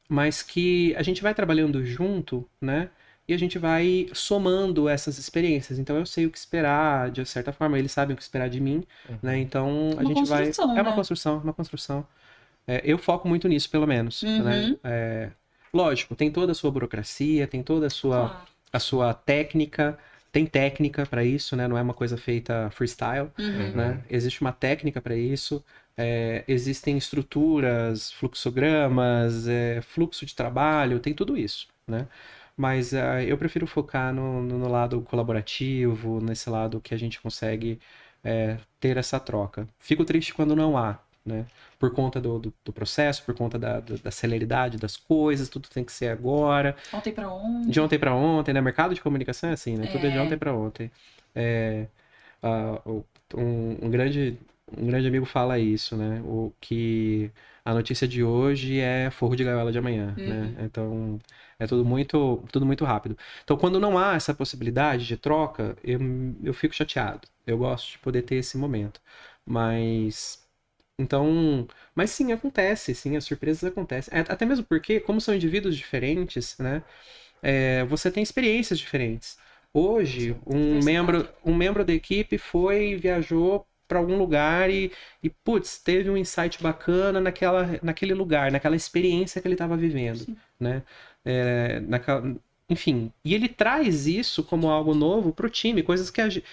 mas que a gente vai trabalhando junto, né? E a gente vai somando essas experiências. Então eu sei o que esperar, de certa forma, eles sabem o que esperar de mim, né? Então a gente vai. É uma construção, uma construção. Eu foco muito nisso, pelo menos, né? Lógico, tem toda a sua burocracia, tem toda a sua técnica, tem técnica para isso, né? Não é uma coisa feita freestyle, né? Existe uma técnica para isso, existem estruturas, fluxogramas, fluxo de trabalho, tem tudo isso, né? Mas eu prefiro focar no lado colaborativo, nesse lado que a gente consegue ter essa troca. Fico triste quando não há, né? Por conta do processo, por conta da celeridade das coisas, tudo tem que ser agora. Ontem pra ontem. De ontem para ontem, né? Mercado de comunicação é assim, né? Tudo é de ontem para ontem. Um grande amigo fala isso, né? Que a notícia de hoje é forro de gaiola de amanhã, né? Então, é tudo muito rápido. Então, quando não há essa possibilidade de troca, eu fico chateado. Eu gosto de poder ter esse momento. Mas sim, acontece, sim, as surpresas acontecem. Até mesmo porque, como são indivíduos diferentes, né? Você tem experiências diferentes. Hoje, um membro da equipe viajou para algum lugar e putz, teve um insight bacana naquele lugar, naquela experiência que ele estava vivendo, né? Enfim, e ele traz isso como algo novo pro time, coisas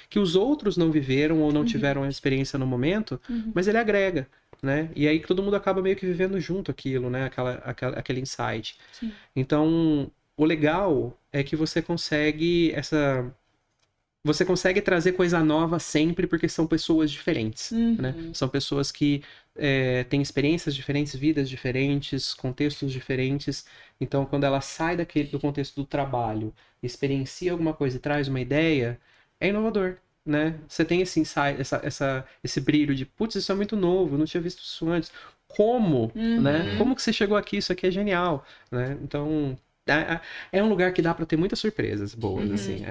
que os outros não viveram ou não tiveram a experiência no momento, mas ele agrega, né? E aí todo mundo acaba meio que vivendo junto aquilo, né? Aquele insight. Sim. Então, o legal é que você consegue trazer coisa nova sempre porque são pessoas diferentes, né? São pessoas que têm experiências diferentes, vidas diferentes, contextos diferentes. Então, quando ela sai do contexto do trabalho, experiencia alguma coisa e traz uma ideia, é inovador, né? Você tem esse insight, esse brilho de, putz, isso é muito novo, eu não tinha visto isso antes. Como, né? Como que você chegou aqui? Isso aqui é genial, né? Então, é um lugar que dá pra ter muitas surpresas boas, assim.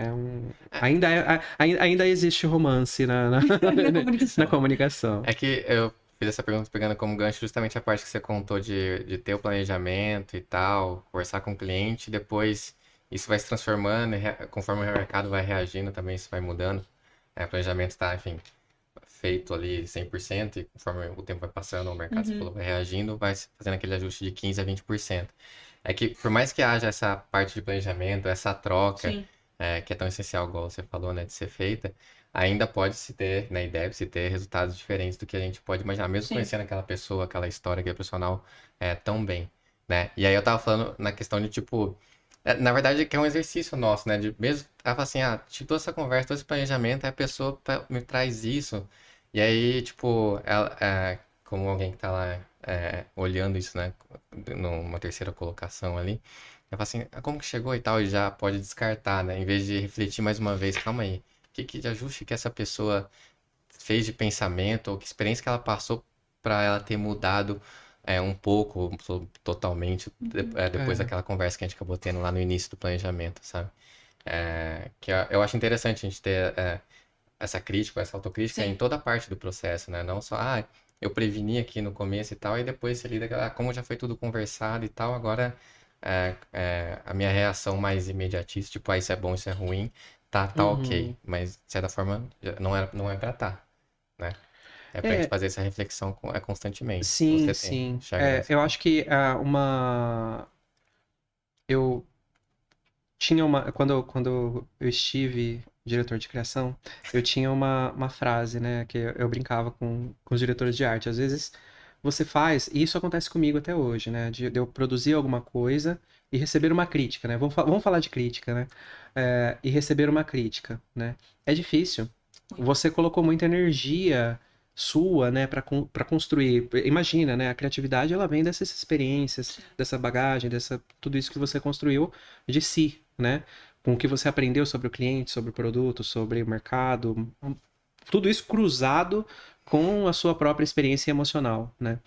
Ainda existe romance na comunicação. É que eu fiz essa pergunta pegando como gancho justamente a parte que você contou de ter o planejamento e tal, conversar com o cliente, depois isso vai se transformando, conforme o mercado vai reagindo também, isso vai mudando. O planejamento está, enfim, feito ali 100%, e conforme o tempo vai passando, o mercado você falou, vai reagindo, vai fazendo aquele ajuste de 15% a 20%. É que por mais que haja essa parte de planejamento, essa troca, que é tão essencial, igual você falou, né, de ser feita, ainda pode-se ter, né, e deve-se ter resultados diferentes do que a gente pode imaginar, mesmo conhecendo aquela pessoa, aquela história, aquele profissional tão bem, né? E aí eu tava falando na questão de, tipo, na verdade que é um exercício nosso, né, de mesmo, ela fala assim, tive toda essa conversa, todo esse planejamento, aí a pessoa me traz isso, e aí, tipo, ela, como alguém que tá lá olhando isso, né, numa terceira colocação ali, eu falo assim, como que chegou e tal, e já pode descartar, né, em vez de refletir mais uma vez, calma aí, que de ajuste que essa pessoa fez de pensamento, ou que experiência que ela passou para ela ter mudado um pouco, totalmente, depois daquela conversa que a gente acabou tendo lá no início do planejamento, sabe? Eu acho interessante a gente ter essa crítica, essa autocrítica em Sim. toda a parte do processo, né? Não só, eu preveni aqui no começo e tal, e depois você lida, como já foi tudo conversado e tal, agora a minha reação mais imediatista, tipo, isso é bom, isso é ruim, tá ok. Mas, de certa forma, não é pra tá, né? É pra gente É, fazer essa reflexão constantemente. sim, Você tem, sim. enxerga dessa Eu forma. acho que eu tinha uma. Quando eu estive diretor de criação, eu tinha uma frase, né? Que eu brincava com os diretores de arte. Às vezes você faz, e isso acontece comigo até hoje, né? De eu produzir alguma coisa e receber uma crítica, né? Vamos falar de crítica, né? E receber uma crítica, né? É difícil. Você colocou muita energia sua, né, para construir. Imagina, né? A criatividade ela vem dessas experiências, dessa bagagem, tudo isso que você construiu de si, né? Com o que você aprendeu sobre o cliente, sobre o produto, sobre o mercado, tudo isso cruzado com a sua própria experiência emocional, né?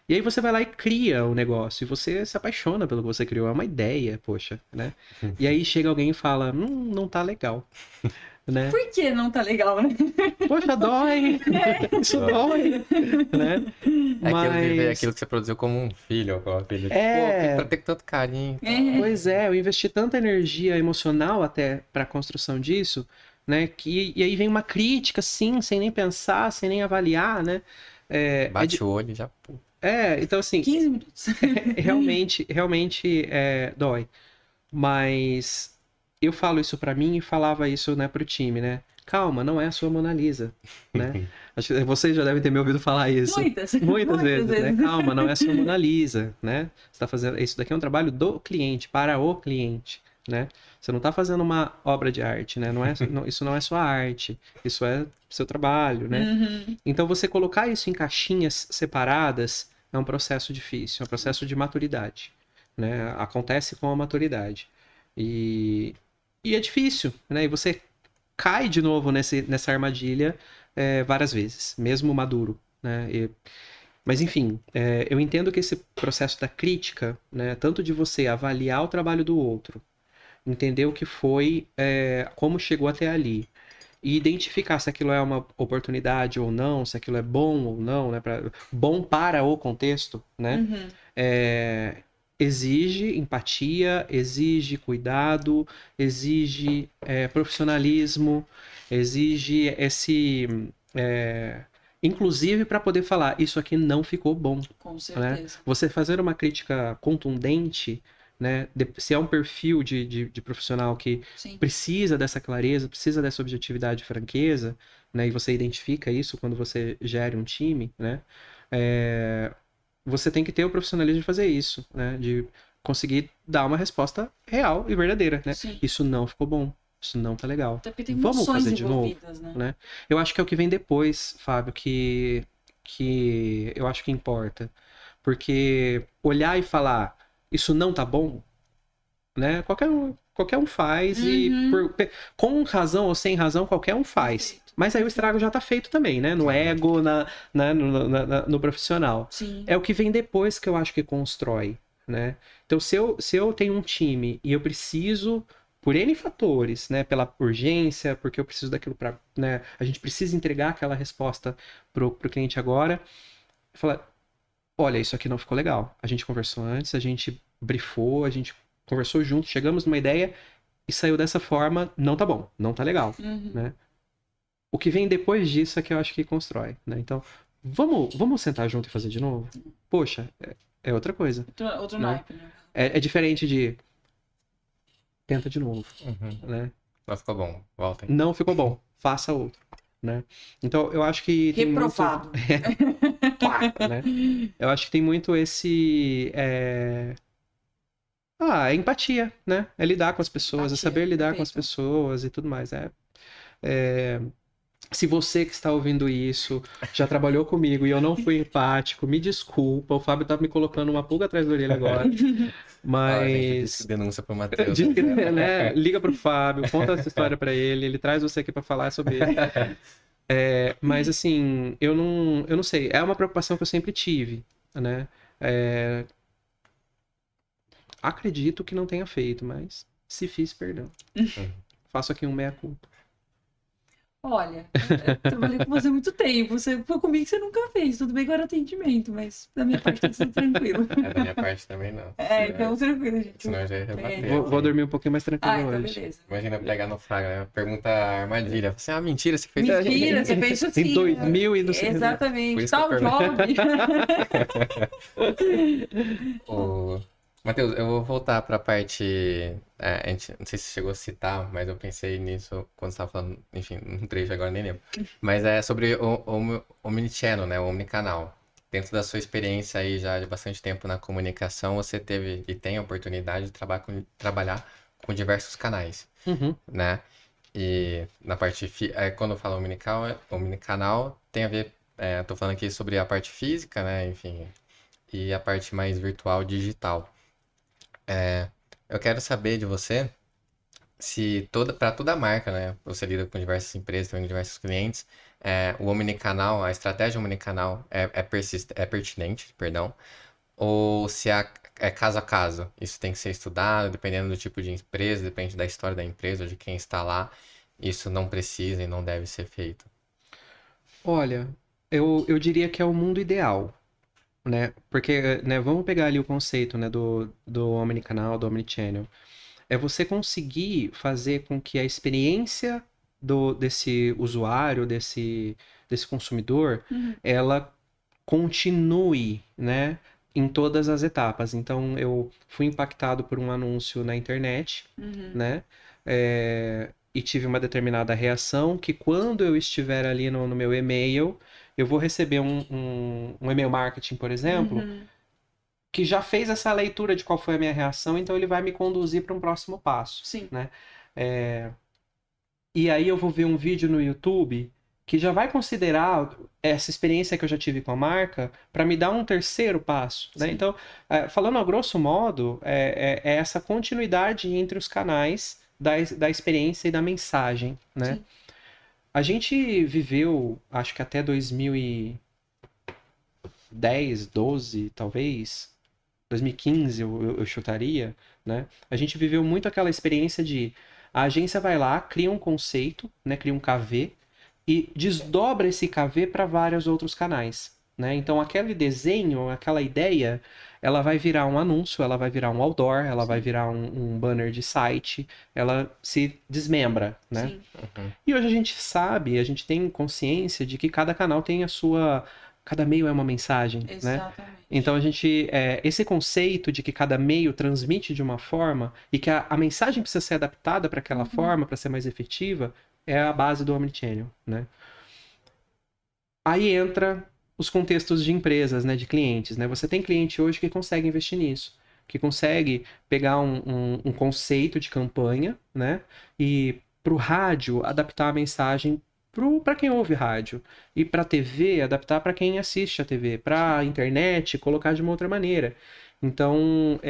E aí você vai lá e cria o negócio, e você se apaixona pelo que você criou, é uma ideia, poxa, né? E aí chega alguém e fala, não tá legal, né? Por que não tá legal, né? Poxa, dói, isso dói, né? É aquilo de ver Mas aquilo que você produziu como um filho, ou uma filha. Tipo, pô, fiz pra é, ter tanto carinho e tal. pois é, eu investi tanta energia emocional até para a construção disso, né? E aí vem uma crítica, sim, sem nem pensar, sem nem avaliar, né? Bate o olho e já, pô. Então assim, 15 minutos. realmente dói. Mas eu falo isso para mim e falava isso, né, pro time, né? Calma, não é a sua Mona Lisa, né? Acho que vocês já devem ter me ouvido falar isso. Muitas vezes, né? Calma, não é a sua Mona Lisa, né? Você tá fazendo... Isso daqui é um trabalho do cliente, para o cliente, né? Você não tá fazendo uma obra de arte, né? Isso não é sua arte, isso é seu trabalho, né? Uhum. Então você colocar isso em caixinhas separadas é um processo difícil, é um processo de maturidade, né? Acontece com a maturidade. E, e é difícil, né? E você cai de novo nessa armadilha várias vezes, mesmo maduro, né? Mas enfim, eu entendo que esse processo da crítica, né, tanto de você avaliar o trabalho do outro, entender o que foi, como chegou até ali, e identificar se aquilo é uma oportunidade ou não, se aquilo é bom ou não, né, bom para o contexto, né? Uhum. Exige empatia, exige cuidado, exige profissionalismo, exige inclusive para poder falar, isso aqui não ficou bom. Com Né? certeza. Você fazer uma crítica contundente, né? Se é um perfil de profissional que Sim. precisa dessa clareza, precisa dessa objetividade e franqueza, né? E você identifica isso quando você gere um time, né? Você tem que ter o profissionalismo de fazer isso, né? De conseguir dar uma resposta real e verdadeira, né? Sim. Isso não ficou bom. Isso não tá legal. Até porque tem Vamos emoções fazer de novo, envolvidas, né? Eu acho que é o que vem depois, Fábio, que eu acho que importa. Porque olhar e falar, isso não tá bom, né? Qualquer um faz e com razão ou sem razão, qualquer um faz. Perfeito. Mas aí o estrago já tá feito também, né? No ego, no profissional. Sim. É o que vem depois que eu acho que constrói, né? Então, se eu tenho um time e eu preciso, por N fatores, né? Pela urgência, porque eu preciso daquilo para, né? A gente precisa entregar aquela resposta pro cliente agora. Falar, olha, isso aqui não ficou legal. A gente conversou antes, a gente briefou, a gente conversou junto, chegamos numa ideia e saiu dessa forma, não tá bom, não tá legal, né? O que vem depois disso é que eu acho que constrói, né? Então, vamos sentar junto e fazer de novo? Poxa, é outra coisa. Outro né? naipe, né? É diferente de tenta de novo, né? Não ficou bom, voltem. Não ficou bom, faça outro, né? Então, eu acho que tem reprovado. Muito... né? Eu acho que tem muito esse empatia, né? É lidar com as pessoas, Empatia, é saber lidar perfeito. com as pessoas e tudo mais. Se você que está ouvindo isso já trabalhou comigo e eu não fui empático, me desculpa. O Fábio tá me colocando uma pulga atrás da orelha agora. Mas. Gente, denúncia pro Matheus. Diz que, né? Liga pro Fábio, conta essa história para ele traz você aqui para falar sobre ele. Mas assim, eu não sei. É uma preocupação que eu sempre tive, né? Acredito que não tenha feito, mas se fiz, perdão. Faço aqui um meia-culpa. Olha, eu trabalhei com você há muito tempo. Você foi comigo que você nunca fez. Tudo bem que era atendimento, mas da minha parte tá tudo tranquilo. Da minha parte também não. Então tranquilo, gente. Senão eu já ia rebater. Vou dormir um pouquinho mais tranquilo Então hoje. beleza. Imagina pegar no flagra, né? Pergunta armadilha. Você, mentira, você fez Mentira, você fez isso assim. Em 2000 e não sei. Por Exatamente. isso que eu Tal job. Matheus, eu vou voltar para a parte. A gente, não sei se você chegou a citar, mas eu pensei nisso quando você estava falando, enfim, um trecho agora, nem lembro. Mas é sobre o Omnichannel, né? O Omnicanal. Dentro da sua experiência aí já de bastante tempo na comunicação, você teve e tem a oportunidade de trabalhar com diversos canais, né? E na parte. Quando eu falo Omnicanal, tem a ver. Estou falando aqui sobre a parte física, né? Enfim, e a parte mais virtual, digital. Eu quero saber de você se para toda marca, né? Você lida com diversas empresas, também com diversos clientes, o omnicanal, a estratégia omnicanal é pertinente, perdão, ou se é caso a caso. Isso tem que ser estudado, dependendo do tipo de empresa, depende da história da empresa, ou de quem está lá. Isso não precisa e não deve ser feito. Olha, eu diria que é o mundo ideal. Né? Porque, né, vamos pegar ali o conceito, né, do omnicanal, do omnichannel. É você conseguir fazer com que a experiência desse usuário, desse consumidor, ela continue, né, em todas as etapas. Então, eu fui impactado por um anúncio na internet, né, e tive uma determinada reação que quando eu estiver ali no meu e-mail, eu vou receber um e-mail marketing, por exemplo, que já fez essa leitura de qual foi a minha reação, então ele vai me conduzir para um próximo passo. Sim. Né? E aí eu vou ver um vídeo no YouTube que já vai considerar essa experiência que eu já tive com a marca para me dar um terceiro passo. Né? Então, falando a grosso modo, é essa continuidade entre os canais da experiência e da mensagem. Né? Sim. A gente viveu, acho que até 2010, 12, talvez, 2015 eu chutaria, né? A gente viveu muito aquela experiência de a agência vai lá, cria um conceito, né? Cria um KV e desdobra esse KV para vários outros canais, né? Então aquele desenho, aquela ideia, ela vai virar um anúncio, ela vai virar um outdoor, ela vai virar um banner de site, ela se desmembra, né? Sim. E hoje a gente sabe, a gente tem consciência de que cada canal tem a sua... Cada meio é uma mensagem, Exatamente. né? Então a gente... esse conceito de que cada meio transmite de uma forma e que a mensagem precisa ser adaptada para aquela forma, para ser mais efetiva, é a base do Omnichannel, né? Aí entra os contextos de empresas, né? De clientes, né? Você tem cliente hoje que consegue investir nisso, que consegue pegar um conceito de campanha, né? E para o rádio adaptar a mensagem para quem ouve rádio, e para a TV adaptar para quem assiste a TV, para a internet colocar de uma outra maneira. Então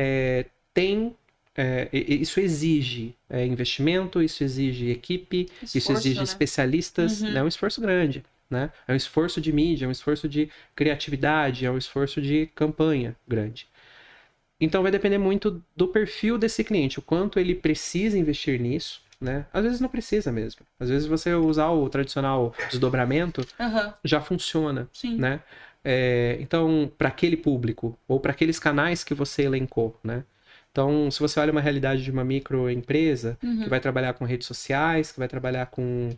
isso exige investimento, isso exige equipe, Esforço, isso exige né? especialistas, né? É um esforço grande, né? É um esforço de mídia, é um esforço de criatividade, é um esforço de campanha grande. Então vai depender muito do perfil desse cliente, o quanto ele precisa investir nisso, né? Às vezes não precisa mesmo. Às vezes você usar o tradicional desdobramento já funciona, Sim. né? Então, para aquele público ou para aqueles canais que você elencou, né? Então, se você olha uma realidade de uma microempresa que vai trabalhar com redes sociais, que vai trabalhar com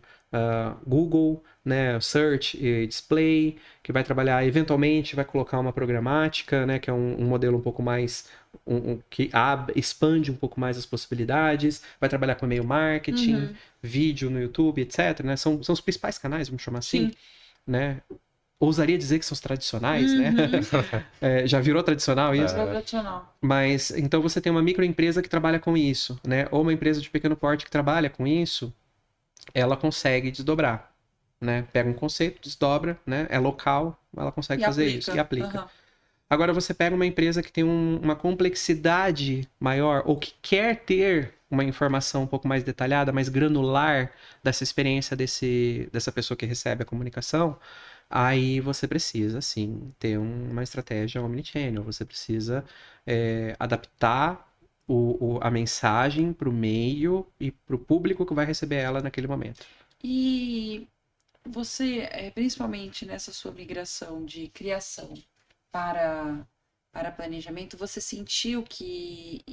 Google, né, Search e Display, que vai trabalhar, eventualmente, vai colocar uma programática, né, que é um modelo um pouco mais... que expande um pouco mais as possibilidades, vai trabalhar com e-mail marketing, vídeo no YouTube, etc. Né? São os principais canais, vamos chamar assim, né? Ousaria dizer que são os tradicionais, né? Já virou tradicional isso? É tradicional. Mas, então você tem uma microempresa que trabalha com isso, né? Ou uma empresa de pequeno porte que trabalha com isso, ela consegue desdobrar, né? Pega um conceito, desdobra, né? É local, ela consegue fazer isso e aplica. Agora você pega uma empresa que tem uma complexidade maior ou que quer ter uma informação um pouco mais detalhada, mais granular dessa experiência dessa pessoa que recebe a comunicação. aí você precisa, sim, ter uma estratégia omnichannel. Você precisa adaptar a mensagem para o meio e para o público que vai receber ela naquele momento. E você, principalmente nessa sua migração de criação para planejamento, você sentiu que,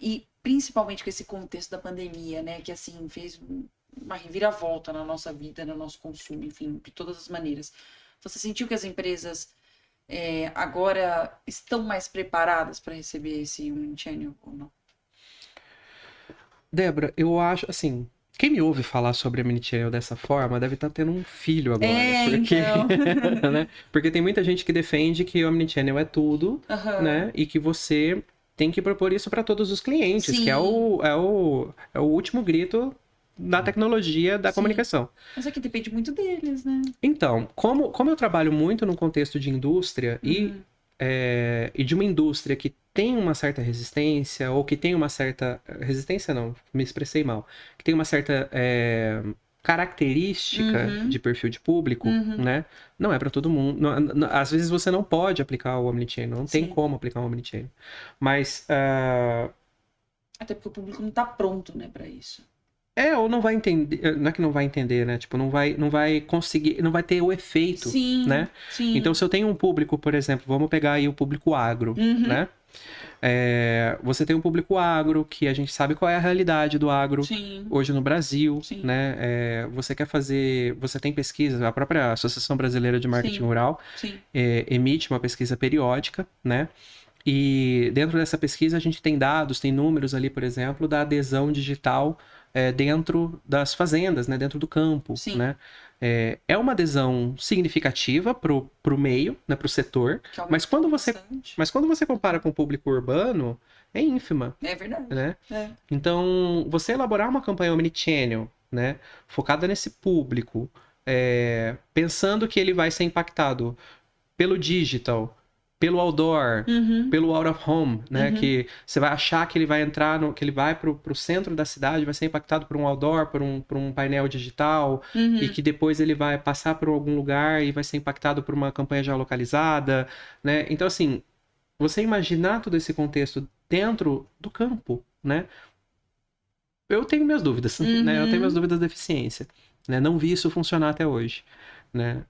e principalmente com esse contexto da pandemia, né, que assim fez uma reviravolta na nossa vida, no nosso consumo, enfim, de todas as maneiras. Você sentiu que as empresas agora estão mais preparadas para receber esse omnichannel ou não? Débora, eu acho, assim, quem me ouve falar sobre omnichannel dessa forma deve estar tendo um filho agora. Porque, Então. né? Porque tem muita gente que defende que o omnichannel é tudo, Uhum. né? E que você tem que propor isso para todos os clientes, Sim. que é o último grito da tecnologia da Sim. comunicação. Mas aqui depende muito deles, né? Então, como eu trabalho muito no contexto de indústria e de uma indústria que tem uma certa resistência, ou que tem uma certa... Resistência não, me expressei mal. Que tem uma certa característica de perfil de público, né? Não é para todo mundo. Às vezes você não pode aplicar o omnichannel, não tem como aplicar o omnichannel. Mas... Até porque o público não está pronto, né, para isso. Ou não vai entender, não é que não vai entender, né? Tipo, não vai conseguir, não vai ter o efeito, né? Sim. Então, se eu tenho um público, por exemplo, vamos pegar aí o público agro, né? Você tem um público agro, que a gente sabe qual é a realidade do agro hoje no Brasil, né? Você quer fazer, você tem pesquisa, a própria Associação Brasileira de Marketing Rural emite uma pesquisa periódica, né? E dentro dessa pesquisa a gente tem dados, tem números ali, por exemplo, da adesão digital dentro das fazendas, né? Dentro do campo, né? É uma adesão significativa pro meio, né? Pro setor, mas quando você compara com o público urbano, é ínfima. É verdade. Né? Então, você elaborar uma campanha omnichannel, né? Focada nesse público, pensando que ele vai ser impactado pelo digital, pelo outdoor, pelo out of home, né? Que você vai achar que ele vai entrar, que ele vai pro centro da cidade, vai ser impactado por um outdoor, por um painel digital, e que depois ele vai passar por algum lugar e vai ser impactado por uma campanha geolocalizada, né? Então, assim, você imaginar todo esse contexto dentro do campo, né? Eu tenho minhas dúvidas, né? Eu tenho minhas dúvidas da eficiência, né? Não vi isso funcionar até hoje. Né?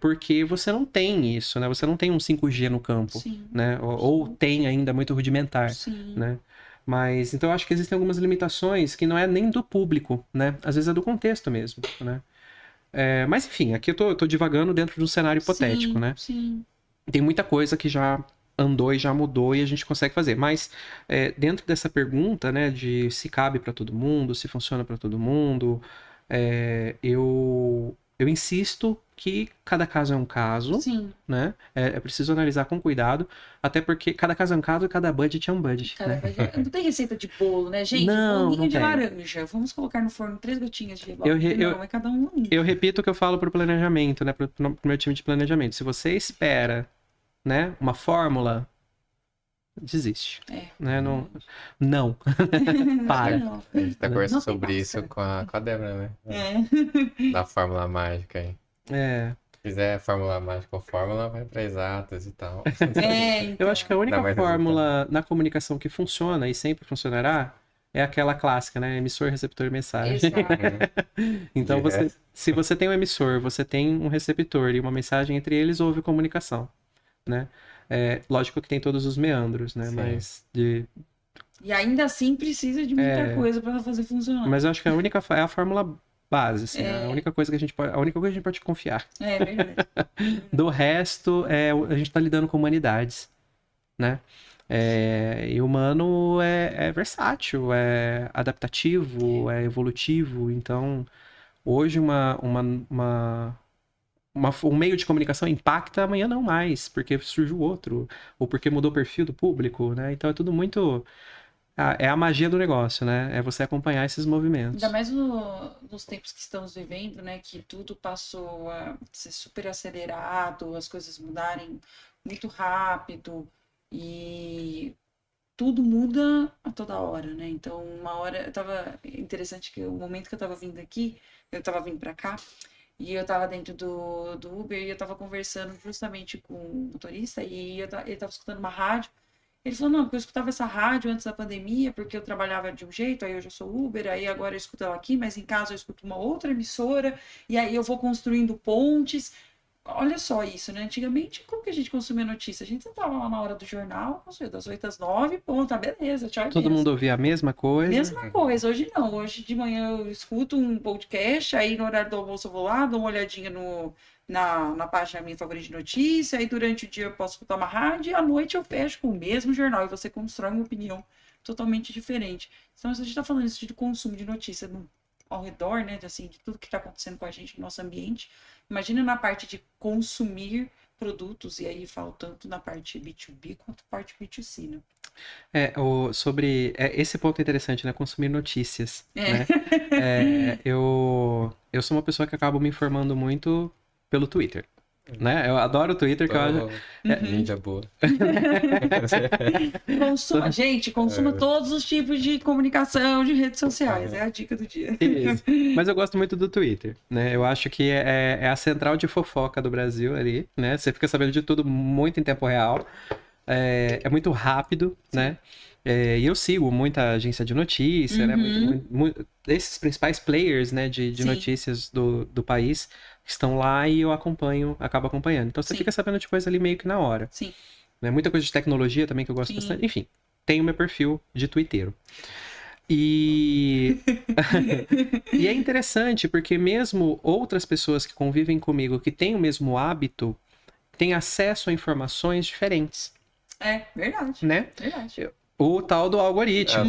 Porque você não tem isso, né? Você não tem um 5G no campo, né? Ou tem ainda muito rudimentar, né? Mas, então eu acho que existem algumas limitações que não é nem do público, né? Às vezes é do contexto mesmo, né? Mas enfim, aqui eu tô divagando dentro de um cenário hipotético, né? Tem muita coisa que já andou e já mudou e a gente consegue fazer. Mas dentro dessa pergunta, né? De se cabe para todo mundo, se funciona para todo mundo, eu insisto que cada caso é um caso, né? É preciso analisar com cuidado, até porque cada caso é um caso e cada budget é um budget. Né? Não tem receita de bolo, né, gente? Bolinho de laranja. Vamos colocar no forno 3 gotinhas de bolo. Não, é cada um. Eu repito o que eu falo pro planejamento, né? Pro meu time de planejamento. Se você espera, né, uma fórmula, desiste. Né? Não. Para. A gente tá conversando sobre isso com a Débora, né? Da fórmula mágica aí. Se quiser fórmula mágica ou fórmula, vai para exatas e tal. Então. Eu acho que a única fórmula na comunicação que funciona e sempre funcionará é aquela clássica, né? Emissor, receptor e mensagem. Então, se você tem um emissor, você tem um receptor e uma mensagem entre eles, houve comunicação, né? Lógico que tem todos os meandros, né? Mas E ainda assim precisa de muita coisa para fazer funcionar. Mas eu acho que é a fórmula base, assim, a única coisa que a gente pode confiar. É verdade. Do resto, a gente tá lidando com humanidades, né? E o humano é versátil, é adaptativo, é evolutivo. Então, hoje um meio de comunicação impacta, amanhã não mais, porque surgiu outro, ou porque mudou o perfil do público, né? Então é tudo muito... É a magia do negócio, né? É você acompanhar esses movimentos. Ainda mais nos tempos que estamos vivendo, né? Que tudo passou a ser super acelerado, as coisas mudarem muito rápido e tudo muda a toda hora, né? Então, uma hora... Interessante que o momento que eu tava vindo aqui, eu tava vindo pra cá, E eu tava dentro do Uber e eu tava conversando justamente com o motorista e ele tava escutando uma rádio. Ele falou, não, porque eu escutava essa rádio antes da pandemia, porque eu trabalhava de um jeito, aí eu já sou Uber, aí agora eu escuto ela aqui, mas em casa eu escuto uma outra emissora, e aí eu vou construindo pontes. Olha só isso, né? Antigamente, como que a gente consumia notícia? A gente sentava lá na hora do jornal, consumia das 8 às 9, ponto, tá, beleza, tchau. Todo mundo ouvia a mesma coisa. Mesma coisa, hoje não. Hoje de manhã eu escuto um podcast, aí no horário do almoço eu vou lá, dou uma olhadinha na página minha favorita de notícia, aí durante o dia eu posso escutar uma rádio, e à noite eu fecho com o mesmo jornal, e você constrói uma opinião totalmente diferente. Então, se a gente está falando isso de consumo de notícia ao redor, né, assim, de tudo que está acontecendo com a gente no nosso ambiente, imagina na parte de consumir produtos, e aí falo tanto na parte B2B quanto na parte B2C, né? Esse ponto é interessante, né? Consumir notícias, É. né? Eu sou uma pessoa que acabo me informando muito pelo Twitter, né? Eu adoro o Twitter, que eu acho... Mídia boa. Gente, consuma todos os tipos de comunicação de redes sociais. É a dica do dia. Isso. Mas eu gosto muito do Twitter, né? Eu acho que é a central de fofoca do Brasil ali, né? Você fica sabendo de tudo muito em tempo real. É muito rápido, né? E eu sigo muita agência de notícia, né? Esses principais players, né, de notícias do país estão lá e eu acabo acompanhando. Então você fica sabendo de coisa ali meio que na hora. Sim. Né? Muita coisa de tecnologia também que eu gosto bastante. Enfim, tenho meu perfil de twitteiro. E é interessante porque mesmo outras pessoas que convivem comigo que têm o mesmo hábito têm acesso a informações diferentes. É, verdade. Né? Verdade. O tal do algoritmo,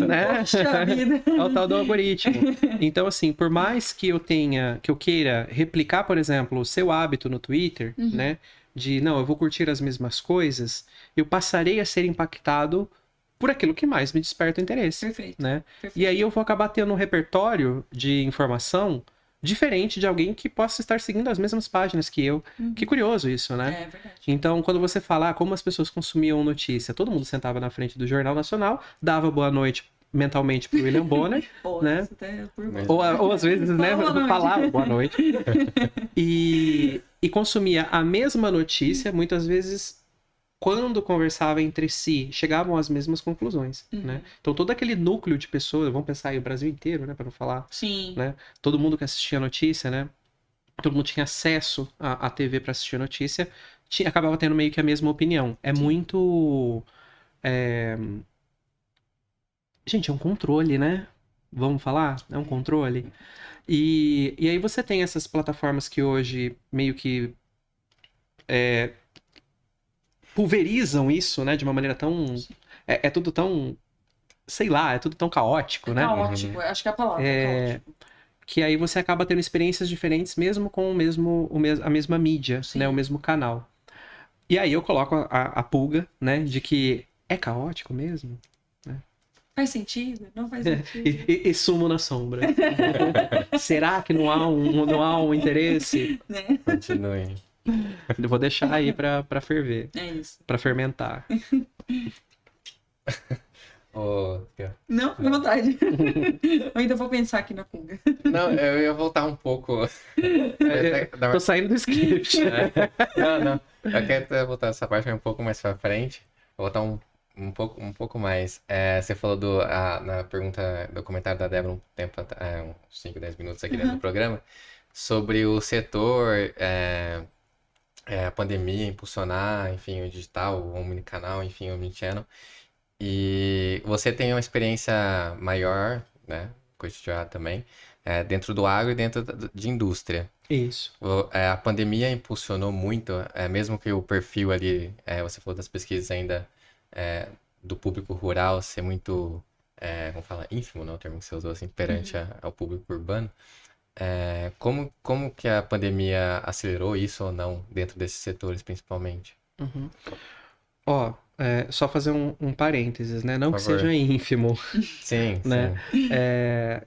né? Poxa vida. É o tal do algoritmo. Então, assim, por mais que eu queira replicar, por exemplo, o seu hábito no Twitter, né? Não, eu vou curtir as mesmas coisas, eu passarei a ser impactado por aquilo que mais me desperta o interesse. Perfeito. Né? Perfeito. E aí eu vou acabar tendo um repertório de informação diferente de alguém que possa estar seguindo as mesmas páginas que eu. Que curioso isso, né? É verdade. Então, quando você fala como as pessoas consumiam notícia, todo mundo sentava na frente do Jornal Nacional, dava boa noite mentalmente pro William Bonner, né? Ou às vezes, né, falava boa noite. E consumia a mesma notícia, muitas vezes, quando conversava entre si, chegavam às mesmas conclusões, né? Então, todo aquele núcleo de pessoas, vamos pensar aí o Brasil inteiro, né, para não falar, né? Todo mundo que assistia a notícia, né? Todo mundo tinha acesso à TV para assistir a notícia, acabava tendo meio que a mesma opinião. É muito... Gente, é um controle, né? Vamos falar? É um controle. E aí você tem essas plataformas que hoje meio que pulverizam isso, né? De uma maneira tão... É tudo tão... Sei lá, é tudo tão caótico, né? Caótico, acho que é a palavra, caótico. Que aí você acaba tendo experiências diferentes mesmo com a mesma mídia, né? O mesmo canal. E aí eu coloco a pulga, né? De que é caótico mesmo, né? Faz sentido? Não faz sentido. E sumo na sombra. Será que não há um interesse? Né? Continue. Eu vou deixar aí pra ferver. É isso. Pra fermentar. Não, fica à vontade. Eu ainda vou pensar aqui na pulga. Não, eu ia voltar um pouco. Tô saindo do script. Não. Eu quero até voltar essa parte um pouco mais pra frente. Vou voltar um pouco mais. Você falou na pergunta do comentário da Débora um tempo, uns 5, 10 minutos aqui dentro do programa, sobre o setor, a pandemia impulsionar, enfim, o digital, o omnicanal, enfim, o omnichannel. E você tem uma experiência maior, né, cotidiana também, dentro do agro e dentro de indústria. Isso. A pandemia impulsionou muito, mesmo que o perfil ali, você falou das pesquisas ainda do público rural ser muito, vamos falar, ínfimo, não, o termo que você usou assim, perante ao público urbano. Como que a pandemia acelerou isso ou não dentro desses setores, principalmente? Só fazer um parênteses, né? Não que seja ínfimo. Sim, né? Sim.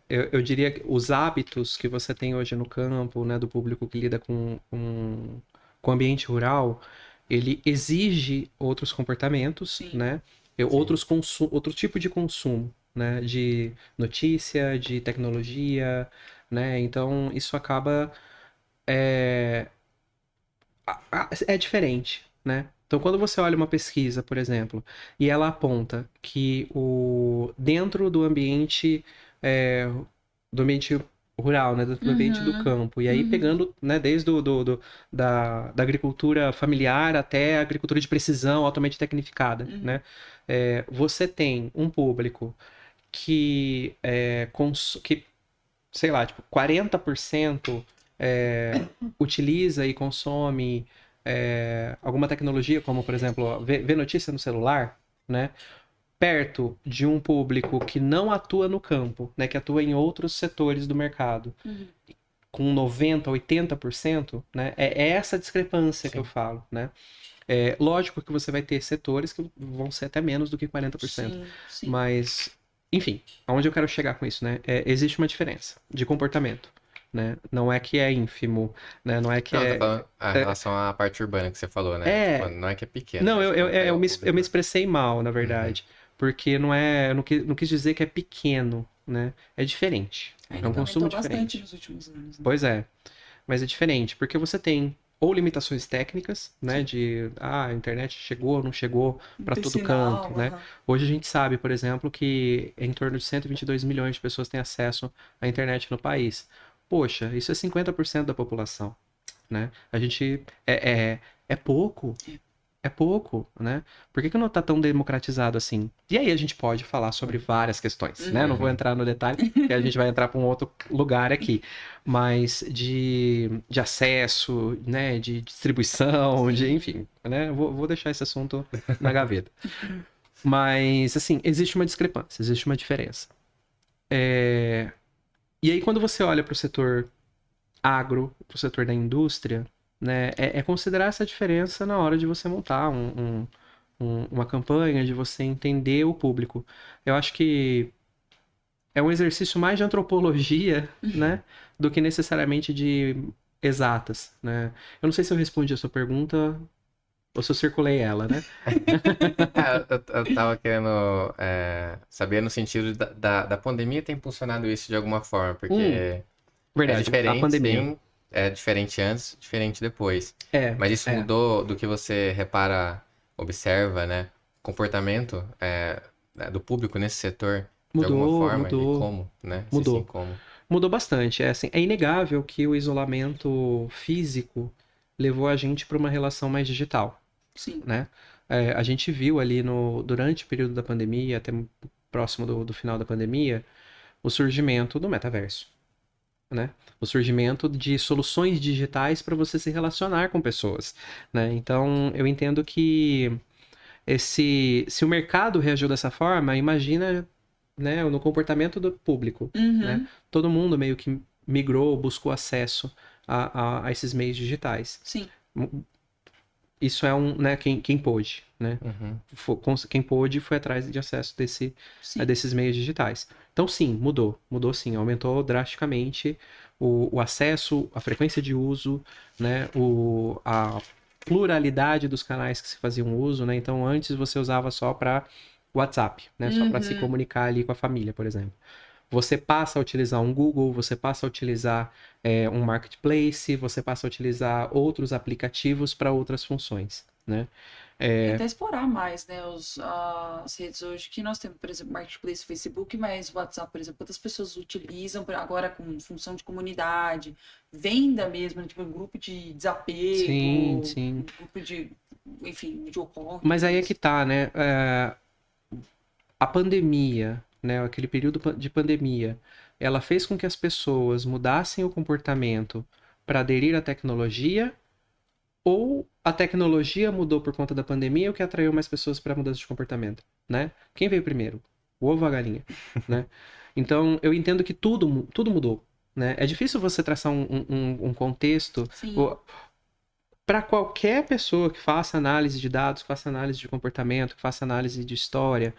Eu diria que os hábitos que você tem hoje no campo, né, do público que lida com o ambiente rural, ele exige outros comportamentos, né? Outro tipo de consumo, né? De notícia, de tecnologia, né? Então, isso acaba é diferente, né? Então, quando você olha uma pesquisa, por exemplo, e ela aponta que dentro do ambiente rural, né, do ambiente do Uhum, campo, e aí uhum, pegando, né, desde da agricultura familiar até a agricultura de precisão, altamente tecnificada, uhum, né? Você tem um público que sei lá, tipo, 40% utiliza e consome alguma tecnologia, como, por exemplo, ó, vê notícia no celular, né? Perto de um público que não atua no campo, né? Que atua em outros setores do mercado, uhum. com 90%, 80%, né? É essa discrepância que eu Sim. falo, né? Lógico que você vai ter setores que vão ser até menos do que 40%. Sim, sim. Mas, enfim, aonde eu quero chegar com isso, né? Existe uma diferença de comportamento, né? Não é que é ínfimo, né? Não é que Não, tô é... falando em É, relação à parte urbana que você falou, né? Tipo, é- não é que é pequeno, não, mas eu, você eu, falou que é eu, o me, eu me público. expressei mal, na Uhum. verdade. Porque não quis dizer que é pequeno, né? É diferente. É Ainda um que consumo aumentou bastante diferente. nos últimos anos, né? Pois é. Mas é diferente, porque você tem ou limitações técnicas, né, Sim. a internet chegou, não chegou Não para tem todo canto, sinal, né? aham. Hoje a gente sabe, por exemplo, que em torno de 122 milhões de pessoas têm acesso à internet no país. Poxa, isso é 50% da população, né? A gente é pouco, é pouco, né? Por que não está tão democratizado assim? E aí a gente pode falar sobre várias questões, né? Não vou Uhum. entrar no detalhe, porque a gente vai entrar para um outro lugar aqui. Mas de acesso, né? De distribuição, Sim. enfim, né? Vou deixar esse assunto na gaveta. Mas, assim, existe uma discrepância, existe uma diferença. E aí, quando você olha para o setor agro, para o setor da indústria, né? É considerar essa diferença na hora de você montar uma campanha, de você entender o público. Eu acho que é um exercício mais de antropologia, né, do que necessariamente de exatas, né? Eu não sei se eu respondi a sua pergunta ou se eu circulei ela, né? Eu tava querendo saber no sentido da pandemia ter impulsionado isso de alguma forma, Hum, porque é verdade, a diferente, pandemia. sim, é diferente antes, diferente depois. É, Mas isso é. mudou do que você repara, observa, né? Comportamento do público nesse setor de alguma Mudou, forma e mudou, como, né? Se sim, mudou. como. Mudou bastante. É assim, é inegável que o isolamento físico levou a gente para uma relação mais digital, Sim. né? A gente viu ali durante o período da pandemia, até próximo do final da pandemia, o surgimento do metaverso, né? O surgimento de soluções digitais para você se relacionar com pessoas, né? Então, eu entendo que se o mercado reagiu dessa forma, imagina, né, no comportamento do público, né? Uhum. Todo mundo meio que migrou, buscou acesso a esses meios digitais. Sim. Isso né, quem pôde, né? Uhum. Quem pôde foi atrás de acesso Sim. desses meios digitais. Então, sim, mudou sim, aumentou drasticamente o acesso, a frequência de uso, né? A pluralidade dos canais que se faziam uso, né? Então, antes você usava só para WhatsApp, né? Só para se Uhum. comunicar ali com a família, por exemplo. Você passa a utilizar um Google, você passa a utilizar um Marketplace, você passa a utilizar outros aplicativos para outras funções, né? E É, até explorar mais, né, as redes hoje que nós temos, por exemplo, Marketplace, Facebook, mas o WhatsApp, por exemplo, quantas pessoas utilizam agora com função de comunidade, venda mesmo, né, tipo, um grupo de sim, desapego, sim. um grupo de, enfim, de ocorre, Mas tudo aí é que isso. tá, né? A pandemia, né? Aquele período de pandemia, ela fez com que as pessoas mudassem o comportamento para aderir à tecnologia, ou a tecnologia mudou por conta da pandemia, o que atraiu mais pessoas para mudança de comportamento, né? Quem veio primeiro? O ovo ou a galinha, né? Então, eu entendo que tudo mudou, né? É difícil você traçar um contexto Sim, para qualquer pessoa que faça análise de dados, que faça análise de comportamento, que faça análise de história.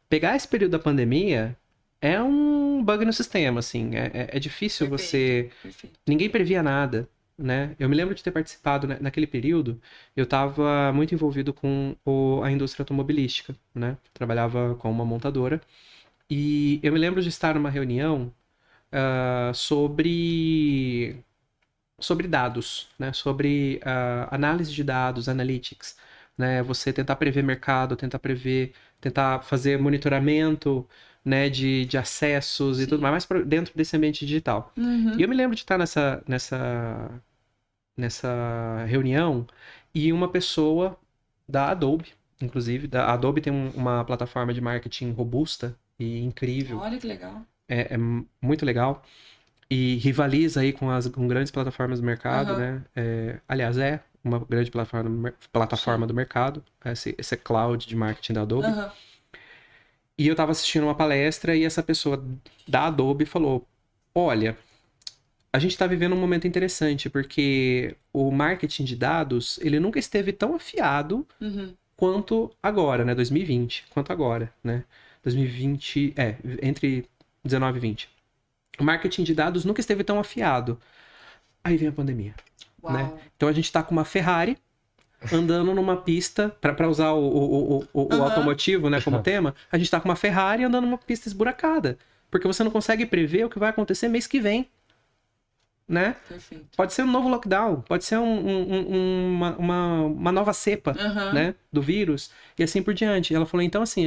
Pegar esse período da pandemia é um bug no sistema, assim. É difícil perfeito, você. perfeito. Ninguém previa nada, né? Eu me lembro de ter participado naquele período. Eu estava muito envolvido com a indústria automobilística, né? Trabalhava com uma montadora. E eu me lembro de estar numa reunião sobre sobre dados, né? Sobre análise de dados, analytics, né? Você tentar prever mercado, tentar fazer monitoramento, né? De acessos e tudo mais dentro desse ambiente digital. Uhum. E eu me lembro de estar nessa reunião e uma pessoa da Adobe, inclusive, a Adobe tem uma plataforma de marketing robusta e incrível, Olha que legal. é muito legal e rivaliza aí com grandes plataformas do mercado, Aham. né? Aliás, é uma grande plataforma do mercado, esse cloud de marketing da Adobe. Aham. E eu estava assistindo uma palestra e essa pessoa da Adobe falou: olha, a gente está vivendo um momento interessante, porque o marketing de dados, ele nunca esteve tão afiado Uhum. quanto agora, né? 2020, quanto agora, né? 2020, entre 19 e 20. O marketing de dados nunca esteve tão afiado. Aí vem a pandemia, Uau. né? Então a gente tá com uma Ferrari andando numa pista, para usar o automotivo, né, como tema, a gente tá com uma Ferrari andando numa pista esburacada. Porque você não consegue prever o que vai acontecer mês que vem, né? Perfeito. Pode ser um novo lockdown, pode ser uma nova cepa, né, do vírus, e assim por diante. Ela falou, então assim,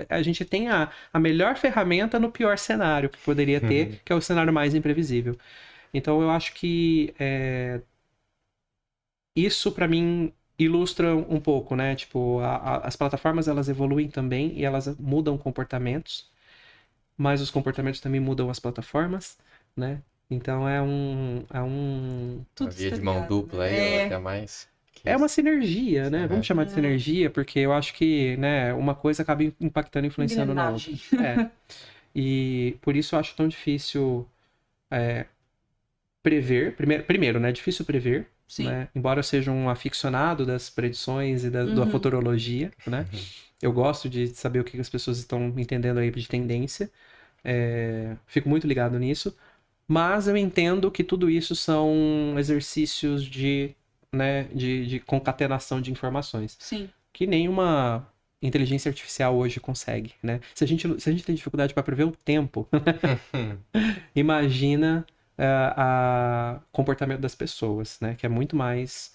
a gente tem a melhor ferramenta no pior cenário que poderia ter, que é o cenário mais imprevisível. Então eu acho que isso para mim ilustra um pouco, né? Tipo, as plataformas elas evoluem também e elas mudam comportamentos, mas os comportamentos também mudam as plataformas, né? Então é uma via de mão dupla aí, ou até mais. É uma sinergia, né? Vamos chamar de sinergia, porque eu acho que, né, uma coisa acaba impactando e influenciando na outra. E por isso eu acho tão difícil prever. Primeiro, né? É difícil prever. Né? Embora eu seja um aficionado das predições e da futurologia, né? Eu gosto de saber o que as pessoas estão entendendo aí de tendência. Fico muito ligado nisso. Mas eu entendo que tudo isso são exercícios de concatenação de informações. Sim. Que nenhuma inteligência artificial hoje consegue, né? Se a gente tem dificuldade para prever o tempo, imagina o comportamento das pessoas, né? Que é muito mais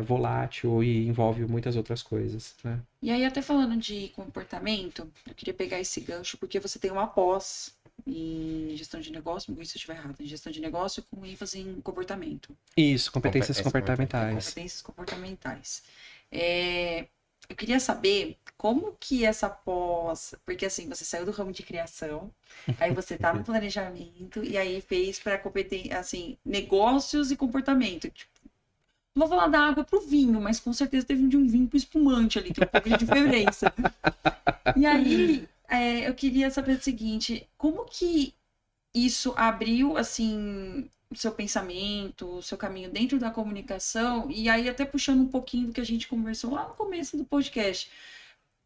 volátil e envolve muitas outras coisas, né? E aí, até falando de comportamento, eu queria pegar esse gancho, porque você tem uma pós em gestão de negócio, me corrija se eu estiver errado, em gestão de negócio com ênfase em comportamento. Isso, competências comportamentais. Competências comportamentais. Eu queria saber como que essa pós... Porque assim, você saiu do ramo de criação, aí você tá no planejamento, e aí fez para competência, assim, negócios e comportamento. Tipo, não vou falar da água pro vinho, mas com certeza teve de um vinho pro espumante ali, tem um pouco de diferença. E aí, eu queria saber o seguinte, como que isso abriu, assim, o seu pensamento, o seu caminho dentro da comunicação, e aí até puxando um pouquinho do que a gente conversou lá no começo do podcast,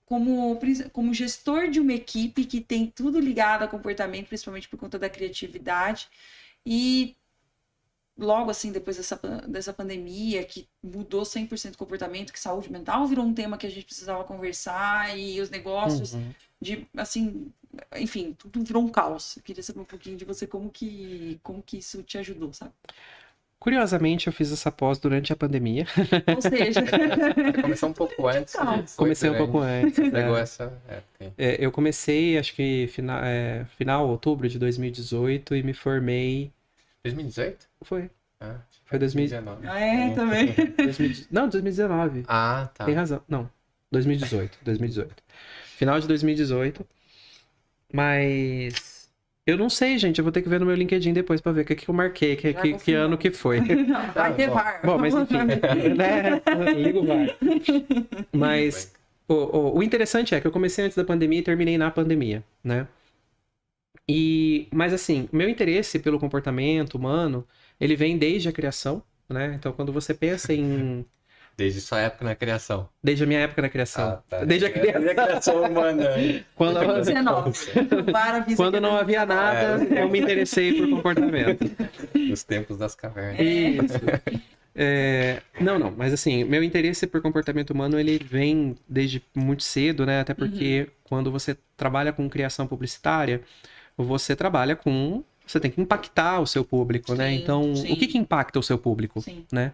como gestor de uma equipe que tem tudo ligado a comportamento, principalmente por conta da criatividade, e logo assim, depois dessa pandemia, que mudou 100% o comportamento, que saúde mental virou um tema que a gente precisava conversar, e os negócios assim, enfim, tudo virou um caos. Eu queria saber um pouquinho de você, como que isso te ajudou, sabe? Curiosamente, eu fiz essa pós durante a pandemia. Ou seja... Começou um pouco antes. Comecei um pouco antes. Pegou essa época. Eu comecei, acho que final outubro de 2018 e me formei... 2018? Foi. Foi 2019. Também. Não, 2019. Ah, tá. Tem razão. Não, 2018. Final de 2018. Mas... Eu não sei, gente. Eu vou ter que ver no meu LinkedIn depois pra ver o que eu marquei, que ano que foi. Vai ter VAR. Bom, mas enfim. Né? Liga o VAR. Mas o interessante é que eu comecei antes da pandemia e terminei na pandemia, né? Mas assim, meu interesse pelo comportamento humano, ele vem desde a criação, né? Então, quando você pensa em... Desde sua época na criação. Desde a minha época na criação. Tá. Desde a criação humana. Quando não havia nada, eu me interessei por comportamento. Nos tempos das cavernas. Isso. Não, mas assim, meu interesse por comportamento humano, ele vem desde muito cedo, né? Até porque quando você trabalha com criação publicitária, você trabalha com você tem que impactar o seu público, né? Sim, Então, sim. o que impacta o seu público, Sim. né?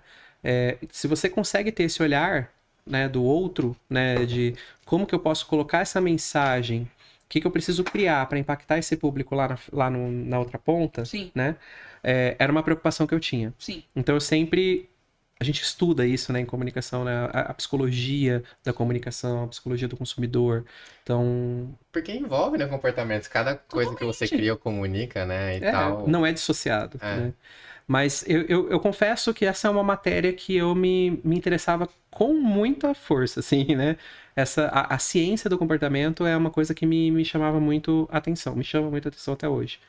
Se você consegue ter esse olhar, né, do outro, né, de como que eu posso colocar essa mensagem, o que eu preciso criar para impactar esse público na outra ponta, Sim. né? Era uma preocupação que eu tinha. Sim. Então, a gente estuda isso, né, em comunicação, né? A psicologia da comunicação, a psicologia do consumidor. Então, Porque envolve, né, comportamentos. Cada coisa que você Totalmente. cria ou comunica, né, e tal. não é dissociado, É. né? Mas eu confesso que essa é uma matéria que eu me interessava com muita força, assim, né? A ciência do comportamento é uma coisa que me chamava muito atenção, me chama muito atenção até hoje.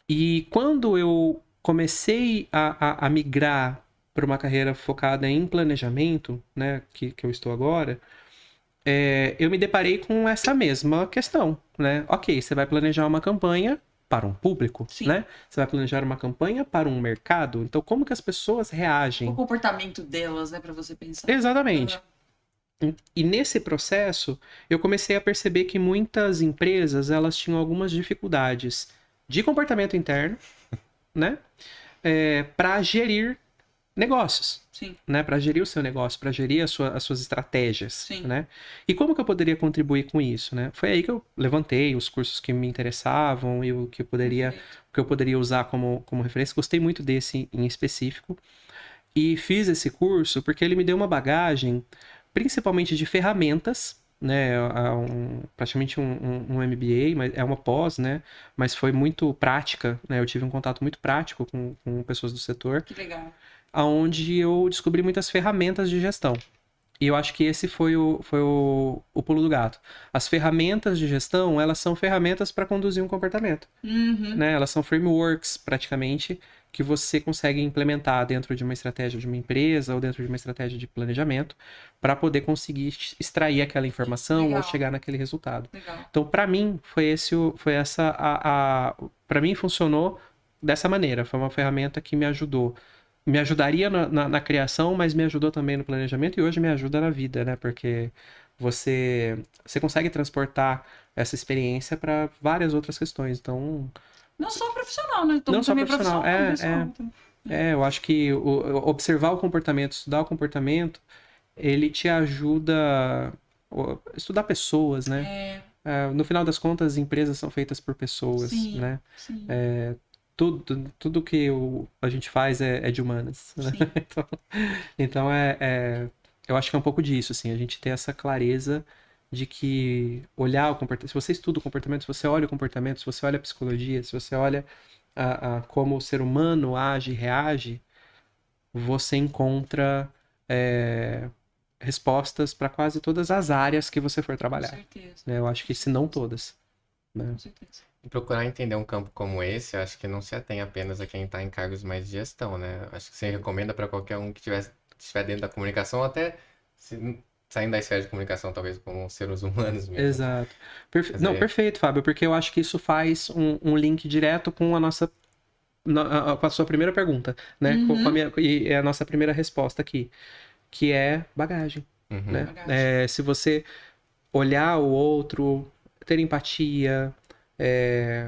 E quando eu comecei a migrar para uma carreira focada em planejamento, né, que eu estou agora, eu me deparei com essa mesma questão, né? Ok, você vai planejar uma campanha para um público, Sim. né? Você vai planejar uma campanha para um mercado. Então, como que as pessoas reagem? O comportamento delas, né, pra você pensar. Exatamente. E nesse processo, eu comecei a perceber que muitas empresas, elas tinham algumas dificuldades de comportamento interno, né? Para gerir negócios. Sim. Né, para gerir o seu negócio, para gerir as suas estratégias, Sim. né? E como que eu poderia contribuir com isso, né? Foi aí que eu levantei os cursos que me interessavam e o que eu poderia usar como referência. Gostei muito desse em específico e fiz esse curso porque ele me deu uma bagagem, principalmente de ferramentas, né? Praticamente um MBA, mas é uma pós, né? Mas foi muito prática, né? Eu tive um contato muito prático com pessoas do setor. Que legal. Onde eu descobri muitas ferramentas de gestão. E eu acho que esse foi o pulo do gato. As ferramentas de gestão, elas são ferramentas para conduzir um comportamento. Uhum. Né? Elas são frameworks, praticamente, que você consegue implementar dentro de uma estratégia de uma empresa ou dentro de uma estratégia de planejamento para poder conseguir extrair aquela informação Legal. ou chegar naquele resultado. Legal. Então, para mim, para mim funcionou dessa maneira. Foi uma ferramenta que me ajudou. Me ajudaria na criação, mas me ajudou também no planejamento e hoje me ajuda na vida, né? Porque você consegue transportar essa experiência para várias outras questões. Então, Não só profissional, né? Então, não só também profissional. pessoal. Eu acho que observar o comportamento, estudar o comportamento, ele te ajuda a estudar pessoas, né? No final das contas, empresas são feitas por pessoas, Sim, né? sim. Tudo que a gente faz é de humanas, né? Então eu acho que é um pouco disso, assim, a gente ter essa clareza de que olhar o comportamento, se você estuda o comportamento, se você olha o comportamento, se você olha a psicologia, se você olha como o ser humano age e reage, você encontra respostas para quase todas as áreas que você for trabalhar. Com certeza. Eu acho que se não todas. Né? Com certeza. E procurar entender um campo como esse, eu acho que não se atém apenas a quem está em cargos mais de gestão, né? Acho que você recomenda para qualquer um que estiver dentro da comunicação, ou até saindo da esfera de comunicação, talvez como seres humanos mesmo. Exato. Não, perfeito, Fábio, porque eu acho que isso faz um link direto com a sua primeira pergunta, né? Uhum. E é a nossa primeira resposta aqui, que é bagagem. Uhum. Né? Bagagem. Se você olhar o outro, ter empatia,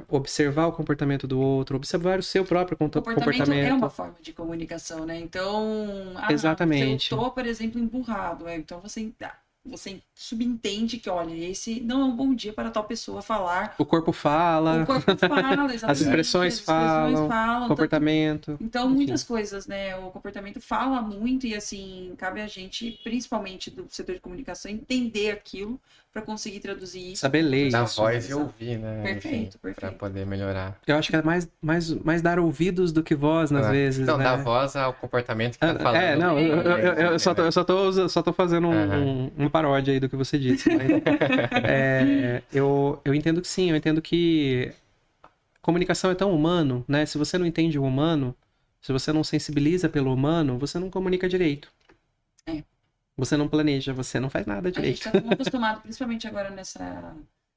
observar o comportamento do outro, observar o seu próprio comportamento. É uma forma de comunicação, né? Então, Exatamente. se eu tô, por exemplo, emburrado, então você subentende que, olha, esse não é um bom dia para tal pessoa falar. O corpo fala. O corpo fala, exatamente. As expressões falam. Comportamento. Então, muitas coisas, né? O comportamento fala muito e, assim, cabe a gente, principalmente do setor de comunicação, entender aquilo para conseguir traduzir isso. Saber ler dar isso. voz e ouvir, né? Perfeito, perfeito. Para poder melhorar. Eu acho que é mais dar ouvidos do que voz, às vezes, não, né? dar voz ao comportamento que tá falando. Não, eu só tô fazendo uma paródia aí do que você disse. Mas, eu entendo que sim, eu entendo que comunicação é tão humano, né? Se você não entende o humano, se você não sensibiliza pelo humano, você não comunica direito. Você não planeja, você não faz nada direito. A gente tá tão acostumado, principalmente agora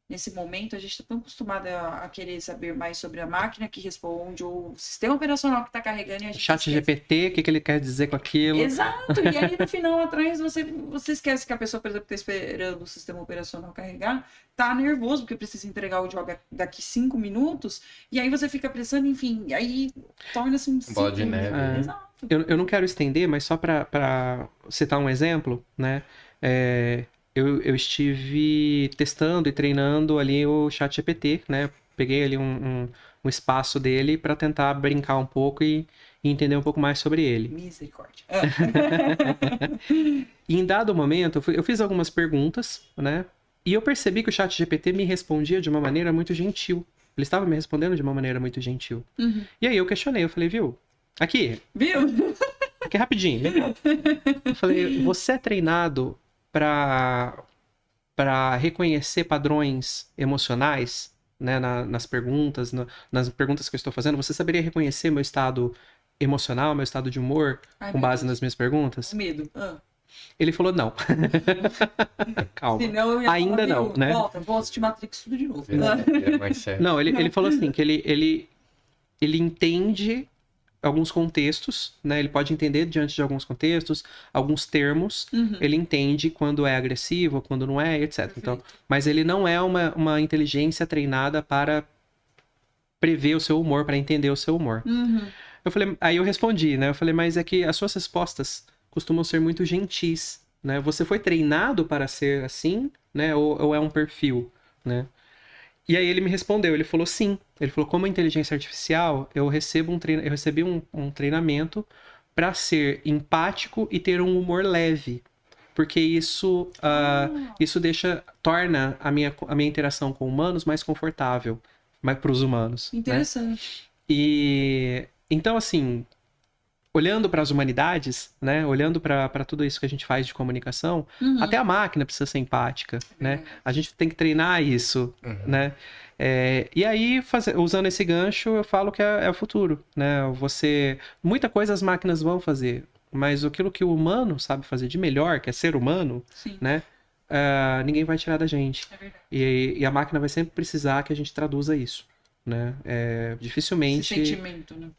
nesse momento, a gente está tão acostumado a querer saber mais sobre a máquina que responde, ou o sistema operacional que está carregando, e a gente Chat esquece. GPT, o que ele quer dizer com aquilo? Exato, e aí no final atrás você esquece que a pessoa, por exemplo, está esperando o sistema operacional carregar, tá nervoso porque precisa entregar o jogo daqui 5 minutos, e aí você fica pensando, enfim, aí torna-se um Bola de ciclo, neve. né? Exato. Eu não quero estender, mas só para citar um exemplo, né? Eu estive testando e treinando ali o ChatGPT, né? Peguei ali um espaço dele para tentar brincar um pouco e entender um pouco mais sobre ele. Misericórdia. E em dado momento, eu fiz algumas perguntas, né? E eu percebi que o ChatGPT me respondia de uma maneira muito gentil. Ele estava me respondendo de uma maneira muito gentil. Uhum. E aí eu questionei, eu falei, viu? Aqui, Viu? aqui rapidinho, vem cá. Eu falei, você é treinado para reconhecer padrões emocionais, né, nas perguntas, nas perguntas que eu estou fazendo? Você saberia reconhecer meu estado emocional, meu estado de humor, Ai, com meu base Deus. nas minhas perguntas? Medo. Ele falou, não. Calma. Senão eu ia Ainda falar, não, viu? né? Volta, vou assistir Matrix tudo de novo. Não, ele falou assim, que ele entende alguns contextos, né? Ele pode entender diante de alguns contextos, alguns termos, Uhum. ele entende quando é agressivo, quando não é, etc. Então, mas ele não é uma inteligência treinada para prever o seu humor, para entender o seu humor. Uhum. Eu falei, aí eu respondi, né? Eu falei, mas é que as suas respostas costumam ser muito gentis, né? Você foi treinado para ser assim, né? Ou é um perfil, né? E aí ele me respondeu, ele falou sim. Ele falou, como inteligência artificial, eu recebi um treinamento para ser empático e ter um humor leve. Porque isso torna a minha interação com humanos mais confortável, mais para os humanos. Interessante. Né? E então, assim, olhando para as humanidades, né? Olhando para tudo isso que a gente faz de comunicação, Uhum. até a máquina precisa ser empática, né? A gente tem que treinar isso, né? E aí, usando esse gancho, eu falo que é o futuro, né? Muita coisa as máquinas vão fazer, mas aquilo que o humano sabe fazer de melhor, que é ser humano, Sim. né? Ninguém vai tirar da gente. É verdade. E a máquina vai sempre precisar que a gente traduza isso, né? Dificilmente... Esse sentimento, né?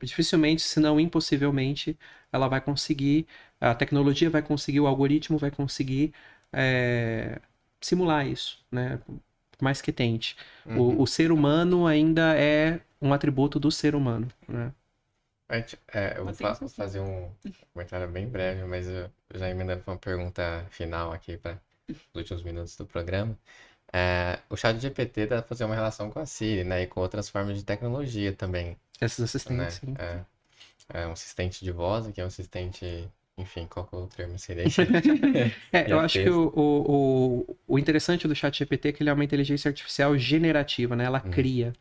Dificilmente, se não impossivelmente, ela vai conseguir, a tecnologia vai conseguir, o algoritmo vai conseguir simular isso, né? Por mais que tente. O ser humano ainda é um atributo do ser humano, né? Eu vou fazer um comentário bem breve, mas eu já emendando para uma pergunta final aqui para os últimos minutos do programa. O ChatGPT dá para fazer uma relação com a Siri, né? E com outras formas de tecnologia também. Esses assistentes, sim. É um assistente de voz, que é um assistente... Enfim, qual que é o termo seria? Eu acho que o interessante do ChatGPT é que ele é uma inteligência artificial generativa, né? Ela cria,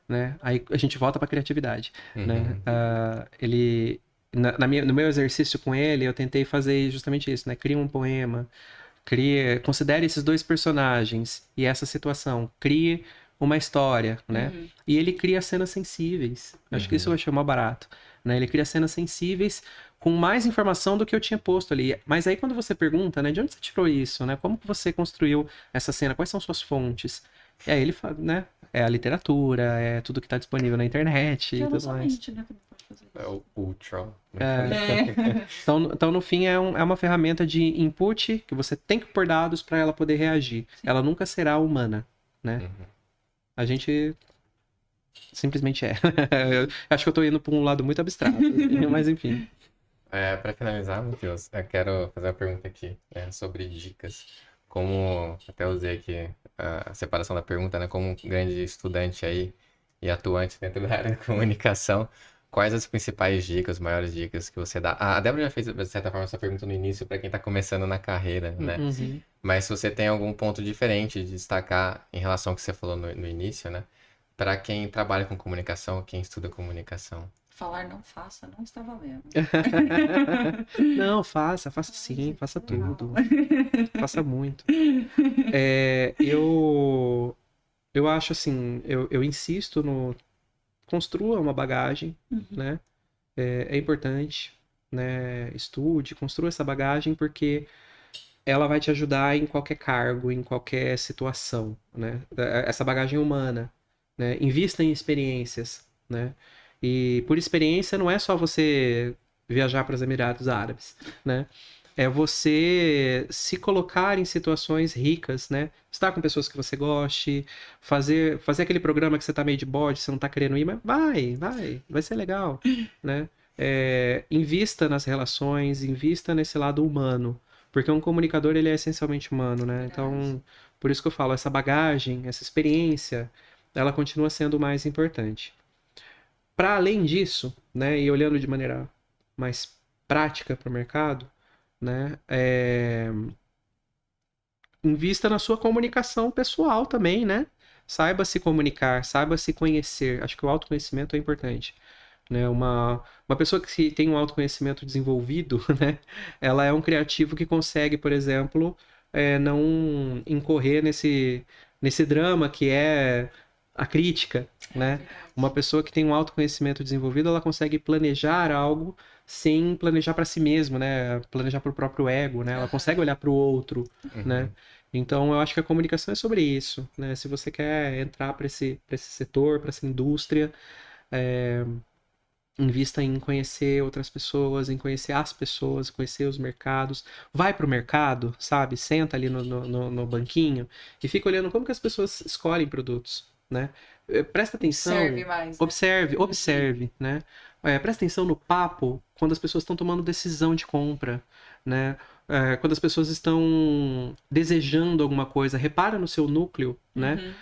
né? Aí a gente volta para a criatividade, né? No meu exercício com ele, eu tentei fazer justamente isso, né? Cria um poema, considere esses dois personagens e essa situação, crie uma história, né? E ele cria cenas sensíveis. Acho que isso eu achei mó barato, né? Ele cria cenas sensíveis com mais informação do que eu tinha posto ali. Mas aí quando você pergunta, né? De onde você tirou isso, né? Como que você construiu essa cena? Quais são suas fontes? E aí ele fala, né? É a literatura, é tudo que está disponível na internet e tudo mais. Né, que não pode fazer isso. É o Ultron. Então, no fim, é uma ferramenta de input que você tem que pôr dados para ela poder reagir. Sim. Ela nunca será humana, né? A gente simplesmente é. Eu acho que eu tô indo para um lado muito abstrato, mas enfim. Para finalizar, Matheus, eu quero fazer uma pergunta aqui sobre dicas. Como até usei aqui a separação da pergunta, né? Como um grande estudante aí e atuante dentro da área de comunicação, quais as principais dicas, maiores dicas que você dá? A Débora já fez, de certa forma, essa pergunta no início para quem está começando na carreira, né? Mas se você tem algum ponto diferente de destacar em relação ao que você falou no início, né? Para quem trabalha com comunicação, quem estuda comunicação. Falar não faça, não está valendo. Não, faça sim, faça tudo. Faça muito. Eu acho assim, eu insisto no... Construa uma bagagem, né? É importante, né? Estude, construa essa bagagem, porque ela vai te ajudar em qualquer cargo, em qualquer situação, né? Essa bagagem humana, né? Invista em experiências, né? E por experiência não é só você viajar para os Emirados Árabes, né? É você se colocar em situações ricas, né? Estar com pessoas que você goste, fazer aquele programa que você tá meio de bode, você não tá querendo ir, mas vai ser legal, né? Invista nas relações, invista nesse lado humano, porque um comunicador, ele é essencialmente humano, né? Então, por isso que eu falo, essa bagagem, essa experiência, ela continua sendo o mais importante. Para além disso, né, e olhando de maneira mais prática para o mercado, né, invista na sua comunicação pessoal também, né? Saiba se comunicar, saiba se conhecer. Acho que o autoconhecimento é importante, né? Uma pessoa que tem um autoconhecimento desenvolvido, né? Ela é um criativo que consegue, por exemplo, não incorrer nesse drama que é a crítica, né? Uma pessoa que tem um autoconhecimento desenvolvido, ela consegue planejar algo sem planejar para si mesmo, né? Planejar para o próprio ego, né? Ela consegue olhar para o outro, né? Então, eu acho que a comunicação é sobre isso, né? Se você quer entrar para esse setor, para essa indústria, invista em conhecer outras pessoas, em conhecer as pessoas, conhecer os mercados. Vai para o mercado, sabe? Senta ali no banquinho e fica olhando como que as pessoas escolhem produtos, né? Presta atenção. Observe mais. Né? Observe, né? Presta atenção no papo quando as pessoas estão tomando decisão de compra, né? Quando as pessoas estão desejando alguma coisa, repara no seu núcleo, né?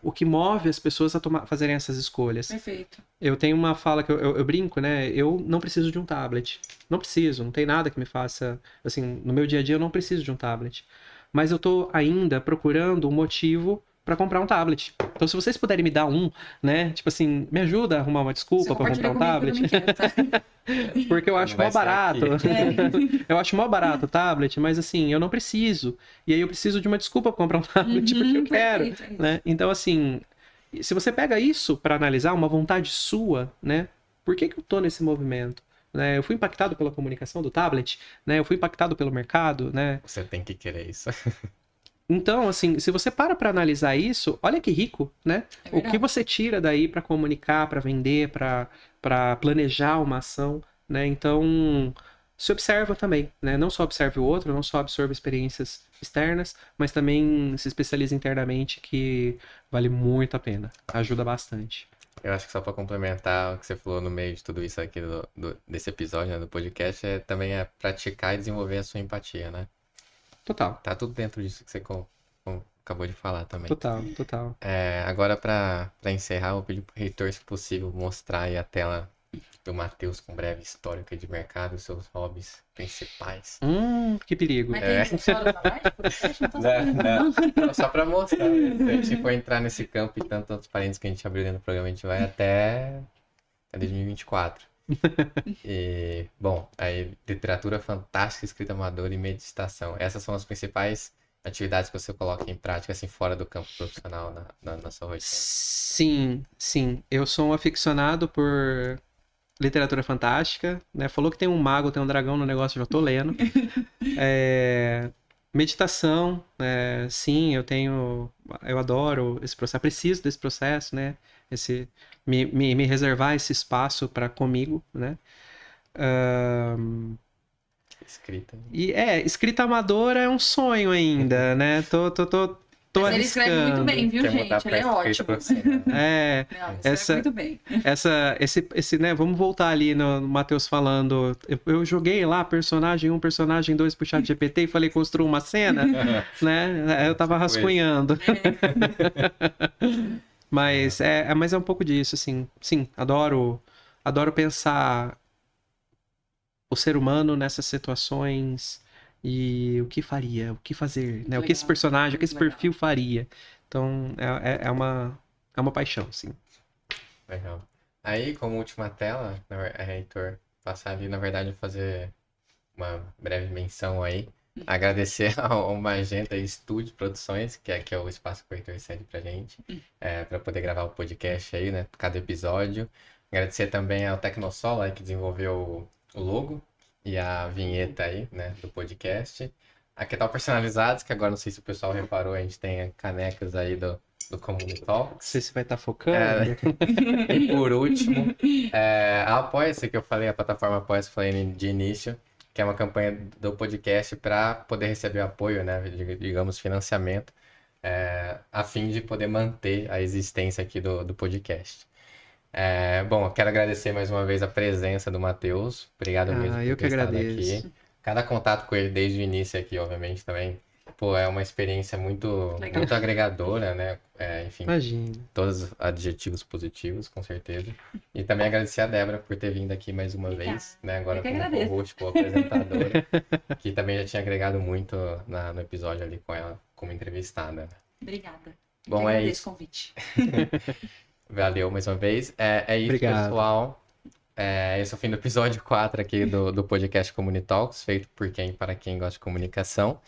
O que move as pessoas a fazerem essas escolhas. Perfeito. Eu tenho uma fala que eu brinco, né? Eu não preciso de um tablet. Não preciso, não tem nada que me faça... Assim, no meu dia a dia eu não preciso de um tablet. Mas eu tô ainda procurando um motivo para comprar um tablet. Então, se vocês puderem me dar um, né? Tipo assim, me ajuda a arrumar uma desculpa para comprar um tablet. Quero, tá? Porque eu acho mó barato. Eu acho mó barato o tablet, mas assim, eu não preciso. E aí eu preciso de uma desculpa para comprar um tablet porque eu quero, né? Então, assim, se você pega isso para analisar, uma vontade sua, né? Por que eu tô nesse movimento? Né? Eu fui impactado pela comunicação do tablet, né? Eu fui impactado pelo mercado, né? Você tem que querer isso. Então, assim, se você para analisar isso, olha que rico, né? O que você tira daí para comunicar, para vender, para planejar uma ação, né? Então, se observa também, né? Não só observe o outro, não só absorve experiências externas, mas também se especializa internamente, que vale muito a pena, ajuda bastante. Eu acho que só para complementar o que você falou no meio de tudo isso aqui desse episódio, né, do podcast, também é praticar e desenvolver a sua empatia, né? Total. Tá tudo dentro disso que você acabou de falar também. Total. Agora, para encerrar, eu vou pedir pro reitor, se possível, mostrar aí a tela do Matheus com breve histórico de mercado, seus hobbies principais. Que perigo. Mas tem 6 horas a mais? Podcast? Não tá sabendo, não. Só para mostrar. Né? Se a gente for entrar nesse campo e tanto outros parênteses que a gente abriu dentro do programa, a gente vai até 2024. E, bom, aí literatura fantástica, escrita amadora e meditação. Essas são as principais atividades que você coloca em prática, assim, fora do campo profissional na sua rotina. Sim. Eu sou um aficionado por literatura fantástica, né? Falou que tem um mago, tem um dragão no negócio, eu já tô lendo. Meditação, sim, eu adoro esse processo, preciso desse processo, né? Me reservar esse espaço para comigo, né? Escrita. E escrita amadora é um sonho ainda, né? Tô Mas ele escreve muito bem, viu, gente? Ele é ótimo. Não, escreve muito bem. Esse, né? Vamos voltar ali no Matheus falando. Eu joguei lá personagem 1, personagem 2 pro chat GPT e falei, construa uma cena, né? Eu tava rascunhando. Mas é um pouco disso, assim. Sim, adoro pensar o ser humano nessas situações e o que faria, o que fazer, né? O que esse personagem, o que esse perfil faria. Então, é uma paixão, sim. Legal. Aí, como última tela, Heitor, passar ali, na verdade, fazer uma breve menção aí. Agradecer ao Magenta Estúdio Produções, que é o espaço que o Heitor cede pra gente, para poder gravar o podcast aí, né? Cada episódio. Agradecer também ao Tecnosol, aí, que desenvolveu o logo e a vinheta aí, né, do podcast. Aqui tá o Personalizados, que agora não sei se o pessoal reparou, a gente tem canecas aí do Community Talks. Não sei se vai estar focando. E por último, a Apoia-se, que eu falei, a plataforma Apoia-se, falei de início, que é uma campanha do podcast para poder receber apoio, né, digamos, financiamento, a fim de poder manter a existência aqui do podcast. Bom, eu quero agradecer mais uma vez a presença do Matheus. Obrigado mesmo por Eu que ter estado agradeço. aqui. Cada contato com ele desde o início aqui, obviamente, também, pô, é uma experiência muito agregadora, né? Enfim, Imagina. todos os adjetivos positivos, com certeza. E também agradecer a Débora por ter vindo aqui mais uma vez, né? Agora como co-host, como apresentadora, que também já tinha agregado muito no episódio ali com ela como entrevistada. Obrigada. Bom, Eu é agradeço isso. o convite. Valeu mais uma vez. É isso, Obrigado. pessoal. Esse é o fim do episódio 4 aqui do podcast Community Talks, feito por quem, para quem gosta de comunicação.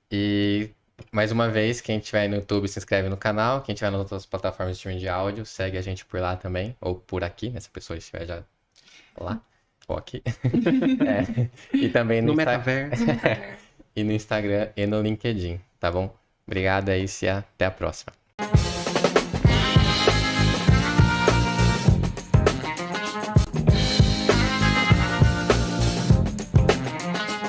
E, mais uma vez, quem estiver aí no YouTube, se inscreve no canal. Quem estiver nas outras plataformas de streaming de áudio, segue a gente por lá também. Ou por aqui, né? Se a pessoa estiver já lá. Ou aqui. E também No metaverso. E no Instagram e no LinkedIn, tá bom? Obrigado aí, e até a próxima.